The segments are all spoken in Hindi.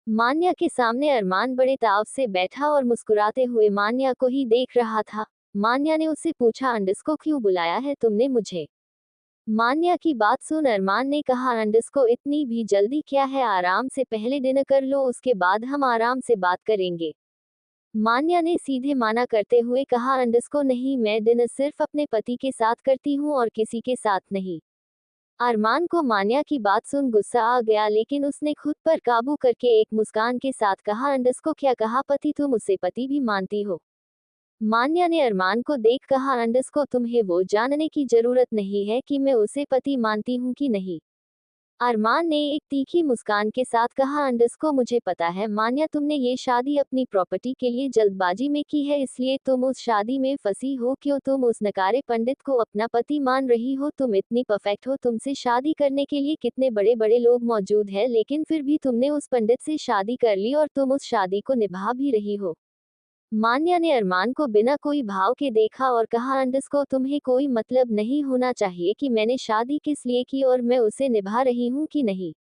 मान्या के सामने अरमान बड़े ताव से बैठा और मुस्कुराते हुए मान्या को ही देख रहा था। मान्या ने उससे पूछा, अंडस को क्यों बुलाया है तुमने मुझे? मान्या की बात सुन अरमान ने कहा, अंडस को इतनी भी जल्दी क्या है, आराम से पहले डिनर कर लो, उसके बाद हम आराम से बात करेंगे। मान्या ने सीधे माना करते हुए कहा, अंडस को नहीं, मैं डिनर सिर्फ अपने पति के साथ करती हूँ और किसी के साथ नहीं। अरमान को मान्या की बात सुन गुस्सा आ गया, लेकिन उसने खुद पर काबू करके एक मुस्कान के साथ कहा, अंडस को क्या कहा, पति? तुम उसे पति भी मानती हो? मान्या ने अरमान को देख कहा, अंडस को तुम्हें वो जानने की जरूरत नहीं है कि मैं उसे पति मानती हूँ कि नहीं। अरमान ने एक तीखी मुस्कान के साथ कहा, अंडस को मुझे पता है मान्या, तुमने ये शादी अपनी प्रॉपर्टी के लिए जल्दबाजी में की है, इसलिए तुम उस शादी में फंसी हो। क्यों तुम उस नकारे पंडित को अपना पति मान रही हो? तुम इतनी परफेक्ट हो, तुमसे शादी करने के लिए कितने बड़े बड़े लोग मौजूद हैं, लेकिन फिर भी तुमने उस पंडित से शादी कर ली और तुम उस शादी को निभा भी रही हो। मान्या ने अरमान को बिना कोई भाव के देखा और कहा, अंडस को तुम्हें कोई मतलब नहीं होना चाहिए कि मैंने शादी किस लिए की और मैं उसे निभा रही हूँ कि नहीं।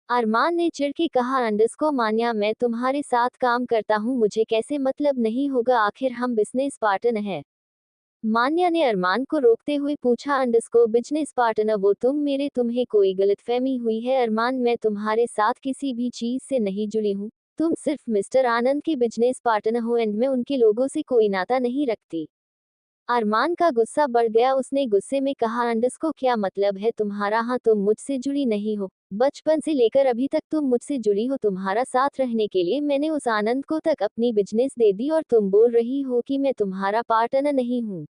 अरमान ने चिढ़ के कहा, अंडस को मान्या, मैं तुम्हारे साथ काम करता हूँ, मुझे कैसे मतलब नहीं होगा, आखिर हम बिजनेस पार्टनर हैं। मान्या ने अरमान को रोकते हुए पूछा, अंडस को बिजनेस पार्टनर वो तुम मेरे, तुम्हें कोई गलतफहमी हुई है? अरमान, मैं तुम्हारे साथ किसी भी चीज से नहीं जुड़ी हूँ। तुम सिर्फ मिस्टर आनंद के बिजनेस पार्टनर हो एंड मैं उनके लोगों से कोई नाता नहीं रखती। अरमान का गुस्सा बढ़ गया, उसने गुस्से में कहा, अंडस को क्या मतलब है तुम्हारा? हाँ, तुम मुझसे जुड़ी नहीं हो, बचपन से लेकर अभी तक तुम मुझसे जुड़ी हो, तुम्हारा साथ रहने के लिए मैंने उस आनंद को तक अपनी बिजनेस दे दी और तुम बोल रही हो कि मैं तुम्हारा पार्टनर नहीं हूँ।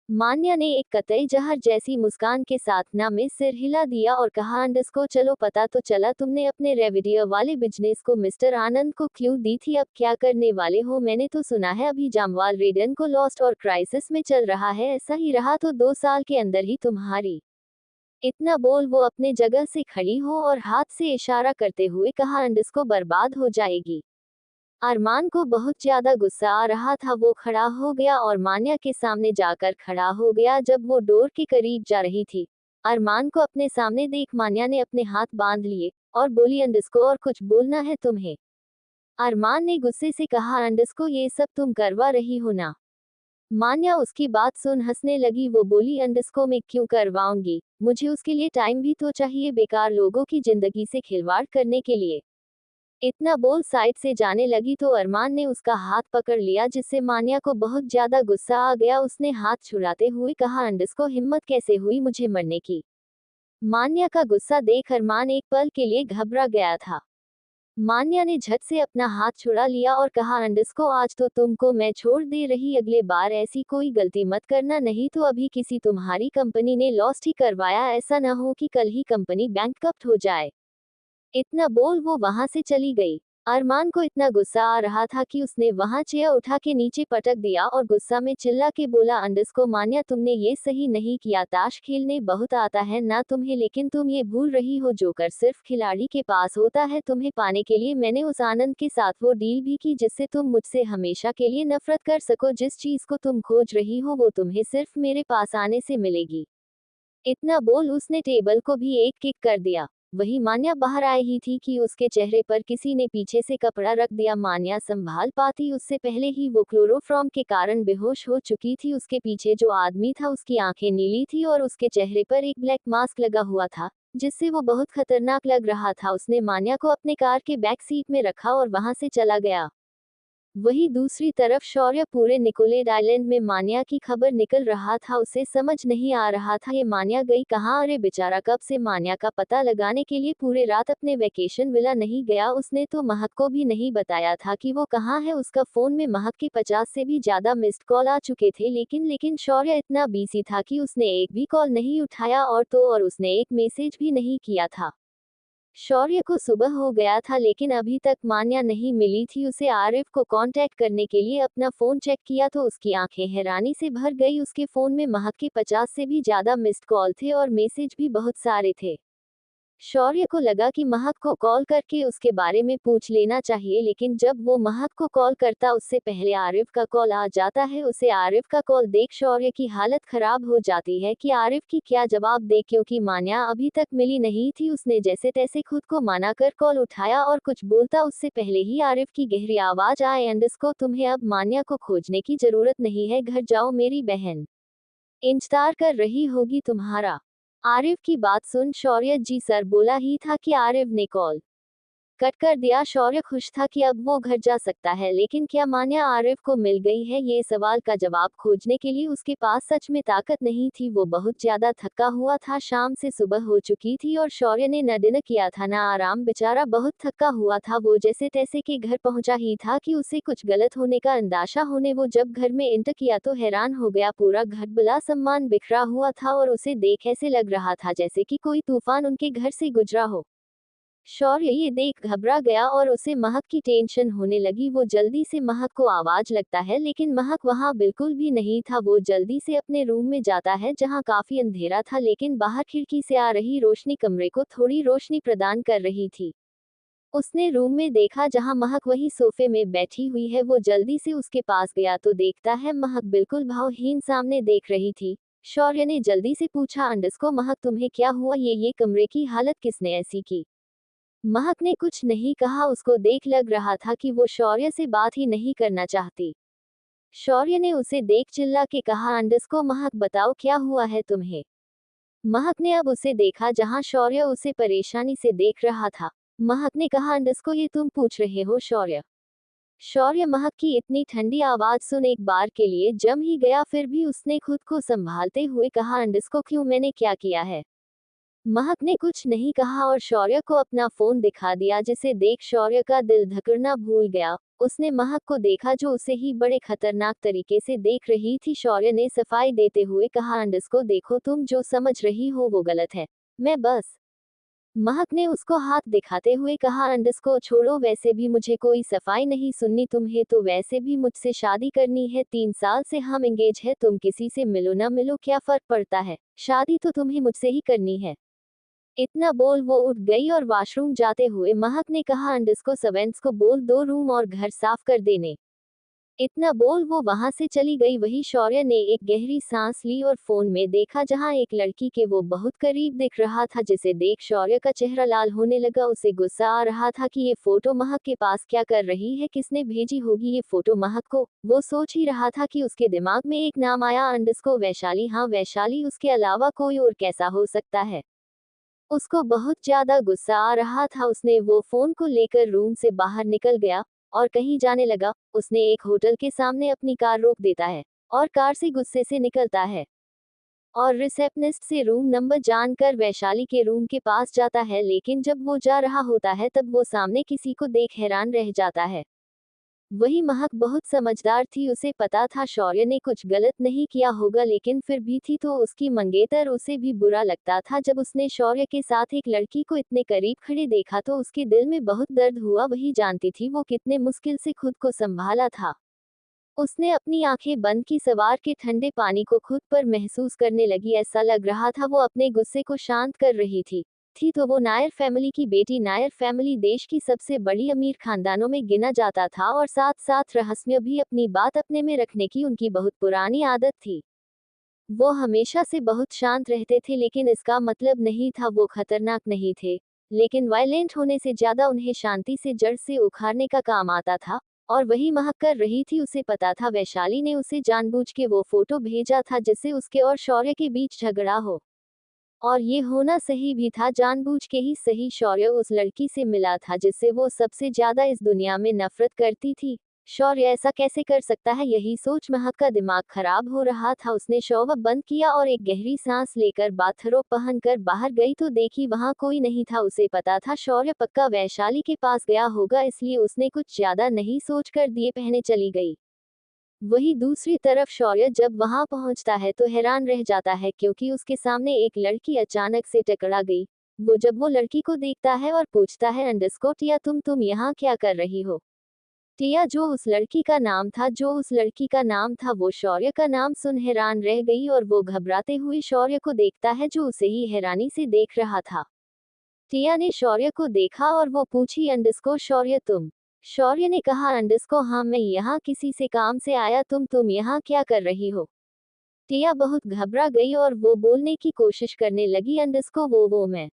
मान्या ने एक कतई जहर जैसी मुस्कान के साथ ना में सिर हिला दिया और कहा, अंडस को चलो पता तो चला, तुमने अपने रेविडियर वाले बिजनेस को मिस्टर आनंद को क्यों दी थी? अब क्या करने वाले हो? मैंने तो सुना है अभी जामवाल रेडियन को लॉस्ट और क्राइसिस में चल रहा है, ऐसा ही रहा तो 2 साल के अंदर ही तुम्हारी। इतना बोल वो अपने जगह से खड़ी हो और हाथ से इशारा करते हुए कहा, अंडस को बर्बाद हो जाएगी। अरमान को बहुत ज्यादा गुस्सा आ रहा था, वो खड़ा हो गया और मान्या के सामने जाकर खड़ा हो गया जब वो डोर के करीब जा रही थी। अरमान को अपने सामने देख मान्या ने अपने हाथ बांध लिए और बोली, अंडस को और कुछ बोलना है तुम्हें? अरमान ने गुस्से से कहा, अंडस को ये सब तुम करवा रही हो ना? मान्या उसकी बात सुन हंसने लगी, वो बोली, अंडस को मैं क्यों करवाऊंगी, मुझे उसके लिए टाइम भी तो चाहिए, बेकार लोगों की जिंदगी से खिलवाड़ करने के लिए। इतना बोल साइड से जाने लगी तो अरमान ने उसका हाथ पकड़ लिया, जिससे मान्या को बहुत ज्यादा गुस्सा आ गया। उसने हाथ छुड़ाते हुए कहा, अंडस को हिम्मत कैसे हुई मुझे मरने की? मान्या का गुस्सा देख अरमान एक पल के लिए घबरा गया था। मान्या ने झट से अपना हाथ छुड़ा लिया और कहा, अंडस को आज तो तुमको मैं छोड़ दे रही, अगले बार ऐसी कोई गलती मत करना, नहीं तो अभी किसी तुम्हारी कंपनी ने लॉस्ट ही करवाया, ऐसा ना हो कि कल ही कंपनी बैंकक्रप्ट हो जाए। इतना बोल वो वहां से चली गई। अरमान को इतना गुस्सा आ रहा था कि उसने वहां चेयर उठा के नीचे पटक दिया और गुस्सा में चिल्ला के बोला, अंडस को मान्या, तुमने ये सही नहीं किया, ताश खेलने बहुत आता है ना तुम्हें, लेकिन तुम ये भूल रही हो जोकर सिर्फ खिलाड़ी के पास होता है। तुम्हें पाने के लिए मैंने उस आनंद के साथ वो डील भी की जिससे तुम मुझसे हमेशा के लिए नफरत कर सको। जिस चीज को तुम खोज रही हो वो तुम्हें सिर्फ मेरे पास आने से मिलेगी। इतना बोल उसने टेबल को भी एक किक कर दिया। वही मान्या बाहर आई ही थी कि उसके चेहरे पर किसी ने पीछे से कपड़ा रख दिया। मान्या संभाल पाती उससे पहले ही वो क्लोरोफॉर्म के कारण बेहोश हो चुकी थी। उसके पीछे जो आदमी था उसकी आंखें नीली थी और उसके चेहरे पर एक ब्लैक मास्क लगा हुआ था, जिससे वो बहुत खतरनाक लग रहा था। उसने मान्या को अपने कार के बैक सीट में रखा और वहां से चला गया। वहीं दूसरी तरफ शौर्य पूरे निकोलेड आइलैंड में मान्या की खबर निकल रहा था। उसे समझ नहीं आ रहा था ये मान्या गई कहाँ। अरे बेचारा कब से मान्या का पता लगाने के लिए पूरे रात अपने वेकेशन विला नहीं गया। उसने तो महक को भी नहीं बताया था कि वो कहाँ है। उसका फोन में महक के 50 से भी ज्यादा मिस्ड कॉल आ चुके थे, लेकिन शौर्य इतना बिजी था कि उसने एक भी कॉल नहीं उठाया और उसने एक मैसेज भी नहीं किया था। शौर्य को सुबह हो गया था लेकिन अभी तक मान्या नहीं मिली थी। उसे आरिफ को कांटेक्ट करने के लिए अपना फोन चेक किया तो उसकी आंखें हैरानी से भर गई। उसके फोन में महक के 50 से भी ज्यादा मिस्ड कॉल थे और मैसेज भी बहुत सारे थे। शौर्य को लगा कि महक को कॉल करके उसके बारे में पूछ लेना चाहिए, लेकिन जब वो महक को कॉल करता उससे पहले आरिफ का कॉल आ जाता है। उसे आरिफ का कॉल देख शौर्य की हालत खराब हो जाती है कि आरिफ की क्या जवाब दे, क्योंकि मान्या अभी तक मिली नहीं थी। उसने जैसे तैसे खुद को मना कर कॉल उठाया और कुछ बोलता उससे पहले ही आरिफ की गहरी आवाज आए, अंडस्को तुम्हें अब मान्या को खोजने की जरूरत नहीं है, घर जाओ, मेरी बहन इंतजार कर रही होगी तुम्हारा। आरिफ की बात सुन शौर्य जी सर बोला ही था कि आरिफ ने कॉल कट कर दिया। शौर्य खुश था कि अब वो घर जा सकता है, लेकिन क्या मान्या आरिफ को मिल गई है, ये सवाल का जवाब खोजने के लिए उसके पास सच में ताकत नहीं थी। वो बहुत ज्यादा थका हुआ था, शाम से सुबह हो चुकी थी और शौर्य ने न डिनर किया था न आराम, बेचारा बहुत थका हुआ था। वो जैसे तैसे के घर पहुंचा ही था कि उसे कुछ गलत होने का अंदाजा होने वो जब घर में एंटर किया तो हैरान हो गया। पूरा घर बला सामान बिखरा हुआ था और उसे देख ऐसे लग रहा था जैसे कि कोई तूफान उनके घर से गुजरा हो। शौर्य ये देख घबरा गया और उसे महक की टेंशन होने लगी। वो जल्दी से महक को आवाज लगता है, लेकिन महक वहां बिल्कुल भी नहीं था। वो जल्दी से अपने रूम में जाता है जहां काफी अंधेरा था, लेकिन बाहर खिड़की से आ रही रोशनी कमरे को थोड़ी रोशनी प्रदान कर रही थी। उसने रूम में देखा जहां महक वही सोफे में बैठी हुई है। वो जल्दी से उसके पास गया तो देखता है महक बिल्कुल भावहीन सामने देख रही थी। शौर्य ने जल्दी से पूछा, अंडस्को महक तुम्हें क्या हुआ, ये कमरे की हालत किसने ऐसी की। महक ने कुछ नहीं कहा, उसको देख लग रहा था कि वो शौर्य से बात ही नहीं करना चाहती। शौर्य ने उसे देख चिल्ला के कहा, अंडस्को महक बताओ क्या हुआ है तुम्हें। महक ने अब उसे देखा जहां शौर्य उसे परेशानी से देख रहा था। महक ने कहा, अंडस्को ये तुम पूछ रहे हो शौर्य। शौर्य महक की इतनी ठंडी आवाज सुन एक बार के लिए जम ही गया, फिर भी उसने खुद को संभालते हुए कहा, अंडस्को क्यों, मैंने क्या किया है। महक ने कुछ नहीं कहा और शौर्य को अपना फोन दिखा दिया, जिसे देख शौर्य का दिल धड़कना भूल गया। उसने महक को देखा जो उसे ही बड़े खतरनाक तरीके से देख रही थी। शौर्य ने सफाई देते हुए कहा, अंडस्को देखो तुम जो समझ रही हो वो गलत है, मैं बस। महक ने उसको हाथ दिखाते हुए कहा, अंडस्को छोड़ो, वैसे भी मुझे कोई सफाई नहीं सुननी, तुम्हें तो वैसे भी मुझसे शादी करनी है, 3 साल से हम एंगेज है, तुम किसी से मिलो ना मिलो क्या फर्क पड़ता है, शादी तो तुम्हें मुझसे ही करनी है। इतना बोल वो उठ गई और वॉशरूम जाते हुए महक ने कहा, अंडस्को सर्वेंट्स को बोल दो रूम और घर साफ कर देने। इतना बोल वो वहां से चली गई। वही शौर्य ने एक गहरी सांस ली और फोन में देखा जहां एक लड़की के वो बहुत करीब दिख रहा था, जिसे देख शौर्य का चेहरा लाल होने लगा। उसे गुस्सा आ रहा था कि ये फोटो महक के पास क्या कर रही है, किसने भेजी होगी ये फोटो महक को। वो सोच ही रहा था कि उसके दिमाग में एक नाम आया, अंडस्को वैशाली। हाँ वैशाली, उसके अलावा कोई और कैसा हो सकता है। उसको बहुत ज्यादा गुस्सा आ रहा था। उसने वो फोन को लेकर रूम से बाहर निकल गया और कहीं जाने लगा। उसने एक होटल के सामने अपनी कार रोक देता है और कार से गुस्से से निकलता है और रिसेप्शनिस्ट से रूम नंबर जानकर वैशाली के रूम के पास जाता है, लेकिन जब वो जा रहा होता है तब वो सामने किसी को देख हैरान रह जाता है। वही महक बहुत समझदार थी, उसे पता था शौर्य ने कुछ गलत नहीं किया होगा, लेकिन फिर भी थी तो उसकी मंगेतर। उसे भी बुरा लगता था जब उसने शौर्य के साथ एक लड़की को इतने करीब खड़े देखा तो उसके दिल में बहुत दर्द हुआ। वही जानती थी वो कितने मुश्किल से खुद को संभाला था। उसने अपनी आंखें बंद की, सवार के ठंडे पानी को खुद पर महसूस करने लगी। ऐसा लग रहा था वो अपने गुस्से को शांत कर रही थी तो वो नायर फैमिली की बेटी। नायर फैमिली देश की सबसे बड़ी अमीर खानदानों में गिना जाता था और साथ साथ रहस्य भी अपनी बात अपने में रखने की उनकी बहुत पुरानी आदत थी। वो हमेशा से बहुत शांत रहते थे, लेकिन इसका मतलब नहीं था वो खतरनाक नहीं थे, लेकिन वायलेंट होने से ज्यादा उन्हें शांति से जड़ से उखाड़ने का काम आता था। और वही महक कर रही थी। उसे पता था वैशाली ने उसे जानबूझ के वो फोटो भेजा था जिससे उसके और शौर्य के बीच झगड़ा हो, और ये होना सही भी था, जानबूझ के ही सही। शौर्य उस लड़की से मिला था जिससे वो सबसे ज्यादा इस दुनिया में नफरत करती थी। शौर्य ऐसा कैसे कर सकता है, यही सोच महक का दिमाग खराब हो रहा था। उसने शॉवर बंद किया और एक गहरी सांस लेकर बाथरोब पहनकर बाहर गई तो देखी वहां कोई नहीं था। उसे पता था शौर्य पक्का वैशाली के पास गया होगा, इसलिए उसने कुछ ज्यादा नहीं सोचकर दिए पहने चली गई। वही दूसरी तरफ शौर्य जब वहां पहुंचता है तो हैरान रह जाता है, क्योंकि उसके सामने एक लड़की अचानक से टकरा गई। वो जब वो लड़की को देखता है और पूछता है, अंडरस्को टिया तुम यहाँ क्या कर रही हो। टिया जो उस लड़की का नाम था वो शौर्य का नाम सुन हैरान रह गई और वो घबराते हुए शौर्य को देखता है जो उसे ही हैरानी से देख रहा था। टिया ने शौर्य को देखा और वो पूछी अंडरस्कोर शौर्य तुम। शौर्य ने कहा अंडरस्कोर हाँ मैं यहाँ किसी से काम से आया तुम यहाँ क्या कर रही हो। टिया बहुत घबरा गई और वो बोलने की कोशिश करने लगी अंडरस्कोर वो मैं।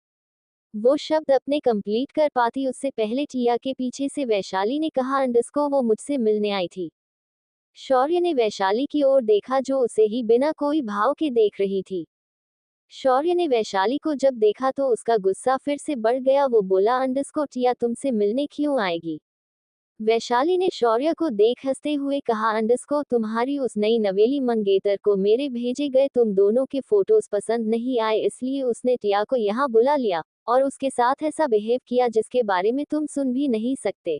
वो शब्द अपने कंप्लीट कर पाती उससे पहले टिया के पीछे से वैशाली ने कहा अंडरस्कोर वो मुझसे मिलने आई थी। शौर्य ने वैशाली की ओर देखा जो उसे ही बिना कोई भाव के देख रही थी। शौर्य ने वैशाली को जब देखा तो उसका गुस्सा फिर से बढ़ गया। वो बोला अंडरस्कोर टिया तुमसे मिलने क्यों आएगी। वैशाली ने शौर्य को देख हंसते हुए कहा अंडरस्कोर तुम्हारी उस नई नवेली मंगेतर को मेरे भेजे गए तुम दोनों के फोटोज पसंद नहीं आए इसलिए उसने टिया को यहाँ बुला लिया और उसके साथ ऐसा बिहेव किया जिसके बारे में तुम सुन भी नहीं सकते।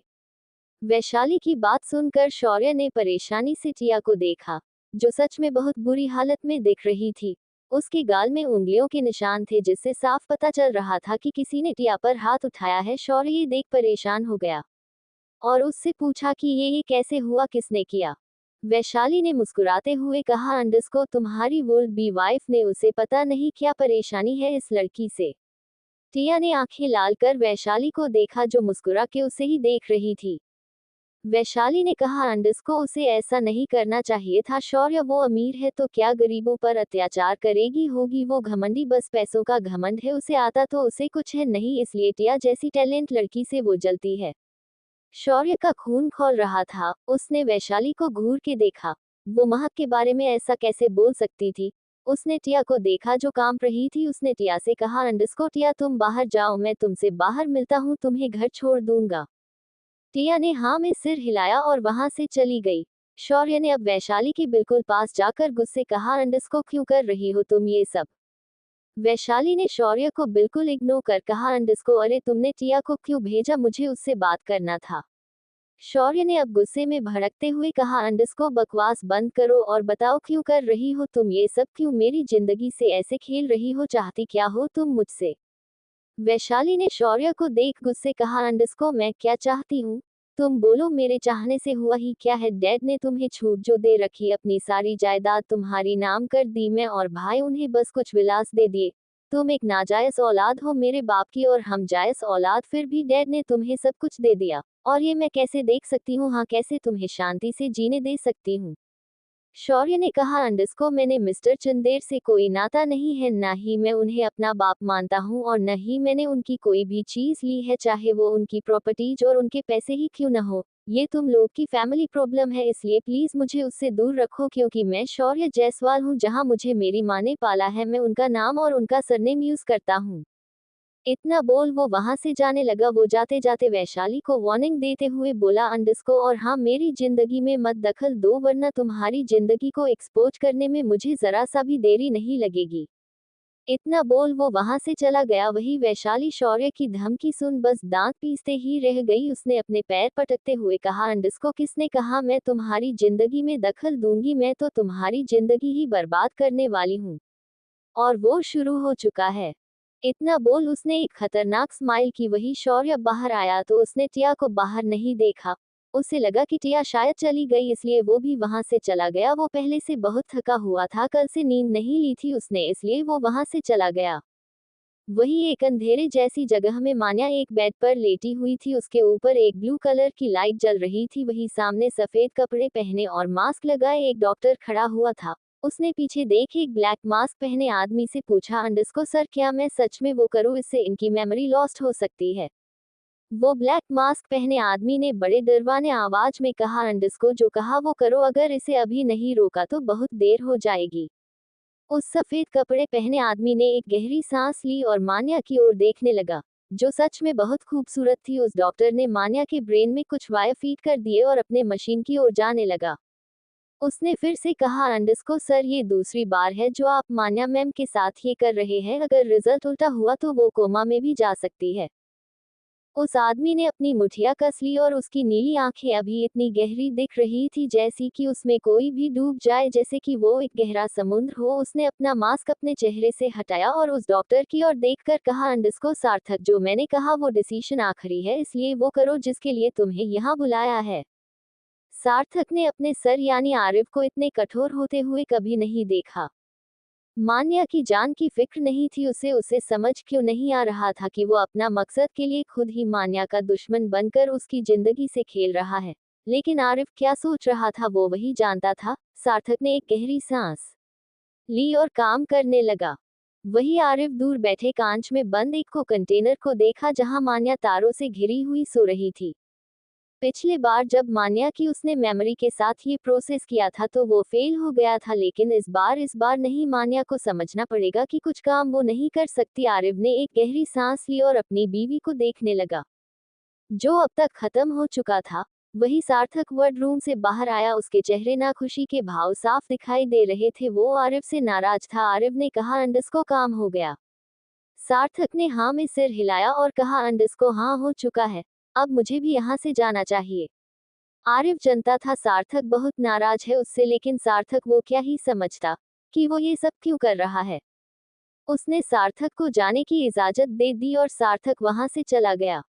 वैशाली की बात सुनकर शौर्य ने परेशानी से टिया को देखा जो सच में बहुत बुरी हालत में दिख रही थी। उसके गाल में उंगलियों के निशान थे जिससे साफ पता चल रहा था कि किसी ने टिया पर हाथ उठाया है। शौर्य ये देख परेशान हो गया और उससे पूछा कि ये कैसे हुआ किसने किया। वैशाली ने मुस्कुराते हुए कहा अंडरस्कोर तुम्हारी वुड बी वाइफ ने उसे पता नहीं क्या परेशानी है इस लड़की से। टिया ने आंखें लाल कर वैशाली को देखा जो मुस्कुरा के उसे ही देख रही थी। वैशाली ने कहा अंडरस्कोर उसे ऐसा नहीं करना चाहिए था। शौर्य वो अमीर है तो क्या गरीबों पर अत्याचार करेगी होगी वो घमंडी बस पैसों का घमंड है उसे आता तो उसे कुछ है नहीं इसलिए टिया जैसी टैलेंट लड़की से वो जलती है। शौर्य का खून खौल रहा था। उसने वैशाली को घूर के देखा। वो महक के बारे में ऐसा कैसे बोल सकती थी। उसने टिया को देखा जो काम रही थी। उसने टिया से कहा अंडरस्कोर टिया तुम बाहर जाओ मैं तुमसे बाहर मिलता हूँ तुम्हें घर छोड़ दूंगा। टिया ने हाँ में सिर हिलाया और वहां से चली गई। शौर्य ने अब वैशाली के बिल्कुल पास जाकर गुस्से कहा अंडरस्कोर क्यों कर रही हो तुम ये सब। वैशाली ने शौर्य को बिल्कुल इग्नोर कर कहा अंडरस्कोर अरे तुमने टिया को क्यों भेजा मुझे उससे बात करना था। शौर्य ने अब गुस्से में भड़कते हुए कहा अंडरस्कोर बकवास बंद करो और बताओ क्यों कर रही हो तुम ये सब क्यों मेरी जिंदगी से ऐसे खेल रही हो चाहती क्या हो तुम मुझसे। वैशाली ने शौर्य को देख गुस्से कहा अंडरस्कोर मैं क्या चाहती हूँ तुम बोलो मेरे चाहने से हुआ ही क्या है। डैड ने तुम्हें छूट जो दे रखी अपनी सारी जायदाद तुम्हारी नाम कर दी मैं और भाई उन्हें बस कुछ विलास दे दिए। तुम एक नाजायज औलाद हो मेरे बाप की और हम जायज औलाद फिर भी डैड ने तुम्हें सब कुछ दे दिया और ये मैं कैसे देख सकती हूँ हाँ कैसे तुम्हें शांति से जीने दे सकती हूँ। शौर्य ने कहा अंडरस्कोर मैंने मिस्टर चंदेर से कोई नाता नहीं है न ही मैं उन्हें अपना बाप मानता हूँ और न ही मैंने उनकी कोई भी चीज ली है चाहे वो उनकी प्रॉपर्टीज और उनके पैसे ही क्यों न हो। ये तुम लोग की फैमिली प्रॉब्लम है इसलिए प्लीज मुझे उससे दूर रखो क्योंकि मैं शौर्य जायसवाल हूँ जहाँ मुझे मेरी माँ ने पाला है मैं उनका नाम और उनका सरनेम यूज करता हूँ। इतना बोल वो वहां से जाने लगा। वो जाते जाते वैशाली को वार्निंग देते हुए बोला अंडरस्कोर और हाँ मेरी जिंदगी में मत दखल दो वरना तुम्हारी जिंदगी को एक्सपोज करने में मुझे जरा सा भी देरी नहीं लगेगी। इतना बोल वो वहां से चला गया। वही वैशाली शौर्य की धमकी सुन बस दांत पीसते ही रह गई। उसने अपने पैर पटकते हुए कहा अंडरस्कोर किसने कहा मैं तुम्हारी जिंदगी में दखल दूंगी मैं तो तुम्हारी जिंदगी ही बर्बाद करने वाली हूँ और वो शुरू हो चुका है। इतना बोल उसने एक खतरनाक स्माइल की। वही शौर्य बाहर आया तो उसने टिया को बाहर नहीं देखा। उसे लगा कि टिया शायद चली गई इसलिए वो भी वहां से चला गया। वो पहले से बहुत थका हुआ था कल से नींद नहीं ली थी उसने इसलिए वो वहां से चला गया। वही एक अंधेरे जैसी जगह में मान्या एक बेड पर लेटी हुई थी। उसके ऊपर एक ब्लू कलर की लाइट जल रही थी। वही सामने सफेद कपड़े पहने और मास्क लगाए एक डॉक्टर खड़ा हुआ था। उसने पीछे देख एक ब्लैक मास्क पहने आदमी से पूछा अंडरस्कोर सर क्या मैं सच में वो करूँ इससे इनकी मेमोरी लॉस्ट हो सकती है। वो ब्लैक मास्क पहने आदमी ने बड़े डरवाने आवाज में कहा अंडरस्कोर जो कहा वो करो अगर इसे अभी नहीं रोका तो बहुत देर हो जाएगी। उस सफेद कपड़े पहने आदमी ने एक गहरी सांस ली और मान्या की ओर देखने लगा जो सच में बहुत खूबसूरत थी। उस डॉक्टर ने मान्या के ब्रेन में कुछ वायर फीड कर दिए और अपने मशीन की ओर जाने लगा। उसने फिर से कहा अंडरस्कोर सर ये दूसरी बार है जो आप मान्या मैम के साथ ये कर रहे हैं अगर रिजल्ट उल्टा हुआ तो वो कोमा में भी जा सकती है। उस आदमी ने अपनी मुठिया कस ली और उसकी नीली आंखें अभी इतनी गहरी दिख रही थी जैसी कि उसमें कोई भी डूब जाए जैसे कि वो एक गहरा समुद्र हो। उसने अपना मास्क अपने चेहरे से हटाया और उस डॉक्टर की ओर देखकर कहा अंडरस्कोर सार्थक जो मैंने कहा वो डिसीजन आखिरी है इसलिए वो करो जिसके लिए तुम्हें यहाँ बुलाया है। सार्थक ने अपने सर यानी आरिफ को इतने कठोर होते हुए कभी नहीं देखा। मान्या की जान की फिक्र नहीं थी उसे। उसे समझ क्यों नहीं आ रहा था कि वो अपना मकसद के लिए खुद ही मान्या का दुश्मन बनकर उसकी जिंदगी से खेल रहा है। लेकिन आरिफ क्या सोच रहा था वो वही जानता था। सार्थक ने एक गहरी सांस ली और काम करने लगा। वही आरिफ दूर बैठे कांच में बंद एक को कंटेनर को देखा जहां मान्या तारों से घिरी हुई सो रही थी। पिछले बार जब मान्या की उसने मेमोरी के साथ ये प्रोसेस किया था तो वो फेल हो गया था, लेकिन इस बार नहीं। मान्या को समझना पड़ेगा कि कुछ काम वो नहीं कर सकती। आरिफ ने एक गहरी सांस ली और अपनी बीवी को देखने लगा जो अब तक खत्म हो चुका था। वही सार्थक वर्ड रूम से बाहर आया। उसके चेहरे ना खुशी के भाव साफ दिखाई दे रहे थे। वो आरिफ से नाराज था। आरिफ ने कहा अंडस्को काम हो गया। सार्थक ने हाँ में सिर हिलाया और कहा अंडस्को हाँ हो चुका है। अब मुझे भी यहाँ से जाना चाहिए। आरिफ जनता था सार्थक बहुत नाराज है उससे, लेकिन सार्थक वो क्या ही समझता कि वो ये सब क्यों कर रहा है। उसने सार्थक को जाने की इजाजत दे दी और सार्थक वहां से चला गया।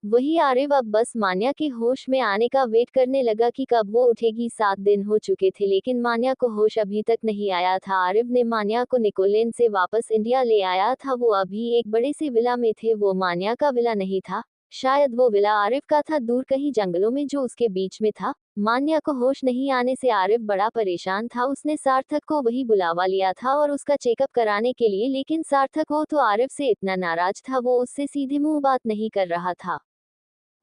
वही आरिफ अब बस मान्या के होश में आने का वेट करने लगा कि कब वो उठेगी। 7 दिन हो चुके थे लेकिन मान्या को होश अभी तक नहीं आया था। आरिफ ने मान्या को निकोलेन से वापस इंडिया ले आया था। वो अभी एक बड़े से विला में थे। वो मान्या का विला नहीं था, शायद वो विला आरिफ का था, दूर कहीं जंगलों में जो उसके बीच में था। मान्या को होश नहीं आने से आरिफ बड़ा परेशान था। उसने सार्थक को वही बुलावा लिया था और उसका चेकअप कराने के लिए, लेकिन सार्थक वो तो आरिफ से इतना नाराज था वो उससे सीधे मुंह बात नहीं कर रहा था।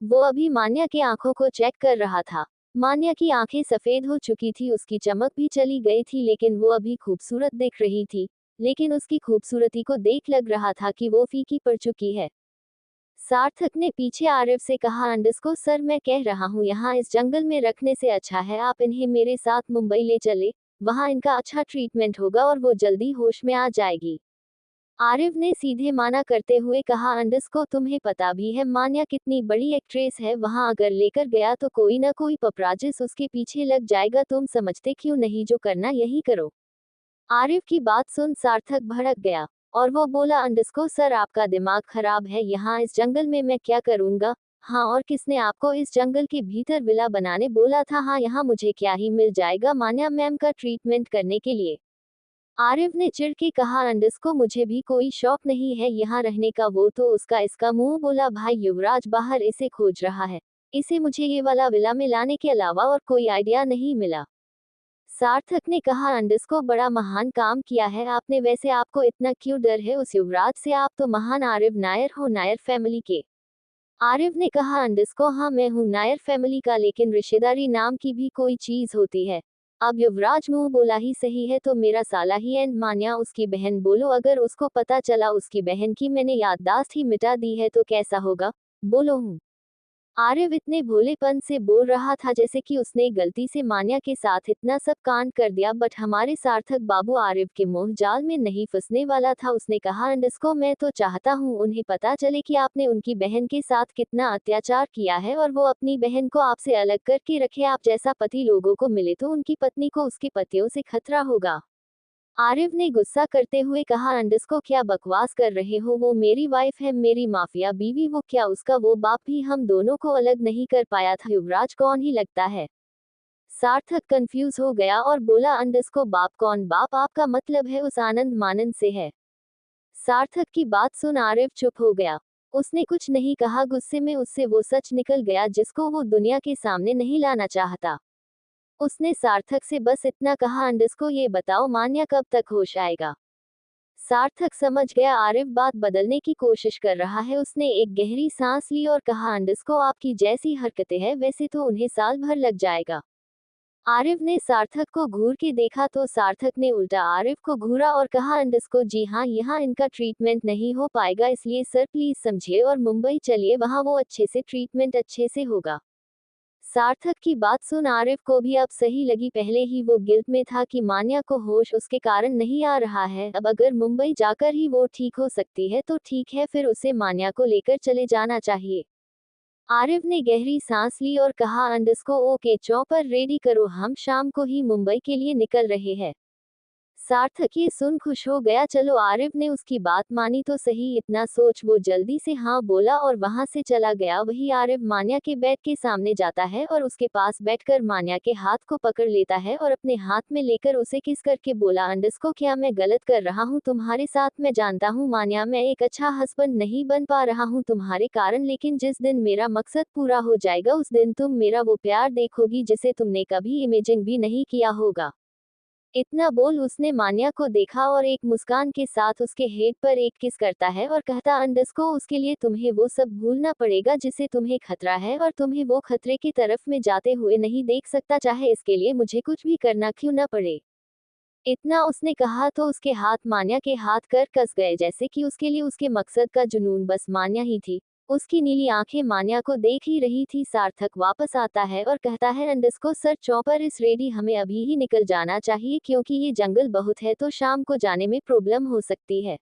वो अभी मान्या की आंखों को चेक कर रहा था। मान्या की आंखें सफेद हो चुकी थी, उसकी चमक भी चली गई थी, लेकिन वो अभी खूबसूरत दिख रही थी। लेकिन उसकी खूबसूरती को देख लग रहा था कि वो फीकी पड़ चुकी है। सार्थक ने पीछे आरिफ से कहा अंडस्को सर मैं कह रहा हूँ यहाँ इस जंगल में रखने से अच्छा है आप इन्हें मेरे साथ मुंबई ले चले। वहाँ इनका अच्छा ट्रीटमेंट होगा और वो जल्दी होश में आ जाएगी। आरिफ ने सीधे माना करते हुए कहा अंडस्को तुम्हें पता भी है मान्या कितनी बड़ी एक्ट्रेस है, वहां अगर लेकर गया तो कोई ना कोई पपराजिस उसके पीछे लग जाएगा। तुम समझते क्यों नहीं जो करना यही करो। आरिफ की बात सुन सार्थक भड़क गया और वो बोला अंडस्को सर आपका दिमाग खराब है, यहाँ इस जंगल में मैं क्या करूंगा। हाँ और किसने आपको इस जंगल के भीतर विला बनाने बोला था। हाँ यहाँ मुझे क्या ही मिल जाएगा मान्या मैम का ट्रीटमेंट करने के लिए। आरिफ ने चिढ़ के कहा अंडस्को मुझे भी कोई शौक नहीं है यहाँ रहने का, वो तो उसका इसका मुंह बोला भाई युवराज बाहर इसे खोज रहा है, इसे मुझे ये वाला विला में लाने के अलावा और कोई आइडिया नहीं मिला। सार्थक ने कहा अंडस्को बड़ा महान काम किया है आपने, वैसे आपको इतना क्यों डर है उस युवराज से, आप तो महान आरिफ नायर हो, नायर फैमिली के। आरिफ ने कहा अंडस्को हाँ मैं हूँ नायर फैमिली का, लेकिन रिश्तेदारी नाम की भी कोई चीज होती है। अब युवराज मुंह बोला ही सही है तो मेरा साला ही एंड मान्या उसकी बहन, बोलो अगर उसको पता चला उसकी बहन की मैंने याददाश्त ही मिटा दी है तो कैसा होगा। बोलो हूँ। आरिफ इतने भोलेपन से बोल रहा था जैसे कि उसने गलती से मान्या के साथ इतना सब कांड कर दिया, बट हमारे सार्थक बाबू आरिफ के मोह जाल में नहीं फंसने वाला था। उसने कहा अंडस्को मैं तो चाहता हूँ उन्हें पता चले कि आपने उनकी बहन के साथ कितना अत्याचार किया है और वो अपनी बहन को आपसे अलग करके रखे। आप जैसा पति लोगों को मिले तो उनकी पत्नी को उसके पतियों से खतरा होगा। आरिफ ने गुस्सा करते हुए कहा अंडस्को क्या बकवास कर रहे हो, वो मेरी वाइफ है, मेरी माफिया बीवी, वो क्या उसका वो बाप भी हम दोनों को अलग नहीं कर पाया था, युवराज कौन ही लगता है। सार्थक कंफ्यूज हो गया और बोला अंडस्को बाप कौन, बाप आपका मतलब है उस आनंद मानंद से है। सार्थक की बात सुन आरिफ चुप हो गया। उसने कुछ नहीं कहा, गुस्से में उससे वो सच निकल गया जिसको वो दुनिया के सामने नहीं लाना चाहता। उसने सार्थक से बस इतना कहा अंडस्को ये बताओ मान्या कब तक होश आएगा। सार्थक समझ गया आरिफ बात बदलने की कोशिश कर रहा है। उसने एक गहरी सांस ली और कहा अंडस्को आपकी जैसी हरकतें हैं वैसे तो उन्हें साल भर लग जाएगा। आरिफ ने सार्थक को घूर के देखा तो सार्थक ने उल्टा आरिफ को घूरा और कहा अंडस्को जी हाँ यहाँ इनका ट्रीटमेंट नहीं हो पाएगा, इसलिए सर प्लीज समझिए और मुंबई चलिए, वहाँ वो अच्छे से ट्रीटमेंट अच्छे से होगा। सार्थक की बात सुन आरिफ को भी अब सही लगी। पहले ही वो गिल्ट में था कि मान्या को होश उसके कारण नहीं आ रहा है, अब अगर मुंबई जाकर ही वो ठीक हो सकती है तो ठीक है, फिर उसे मान्या को लेकर चले जाना चाहिए। आरिफ ने गहरी सांस ली और कहा अंडस्को ओके चॉपर रेडी करो, हम शाम को ही मुंबई के लिए निकल रहे हैं। सार्थक ये सुन खुश हो गया। चलो आरिफ ने उसकी बात मानी तो सही, इतना सोच वो जल्दी से हाँ बोला और वहां से चला गया। वही आरिफ मान्या के बेड के सामने जाता है और उसके पास बैठकर मान्या के हाथ को पकड़ लेता है और अपने हाथ में लेकर उसे किस करके बोला, अंडस्को क्या मैं गलत कर रहा हूँ तुम्हारे साथ? मैं जानता हूँ मान्या मैं एक अच्छा हस्बैंड नहीं बन पा रहा हूँ तुम्हारे कारण, लेकिन जिस दिन मेरा मकसद पूरा हो जाएगा उस दिन तुम मेरा वो प्यार देखोगी जिसे तुमने कभी इमेजिन भी नहीं किया होगा। इतना बोल उसने मान्या को देखा और एक मुस्कान के साथ उसके हेड पर एक किस करता है और कहता, अंडस्को उसके लिए तुम्हें वो सब भूलना पड़ेगा जिससे तुम्हें खतरा है और तुम्हें वो खतरे की तरफ में जाते हुए नहीं देख सकता, चाहे इसके लिए मुझे कुछ भी करना क्यों न पड़े। इतना उसने कहा तो उसके हाथ मान्या के हाथ कर कस गए, जैसे कि उसके लिए उसके मकसद का जुनून बस मान्या ही थी। उसकी नीली आंखें मान्या को देख ही रही थी। सार्थक वापस आता है और कहता है, अंडस्को सर चॉपर इस रेडी, हमें अभी ही निकल जाना चाहिए क्योंकि ये जंगल बहुत है तो शाम को जाने में प्रॉब्लम हो सकती है।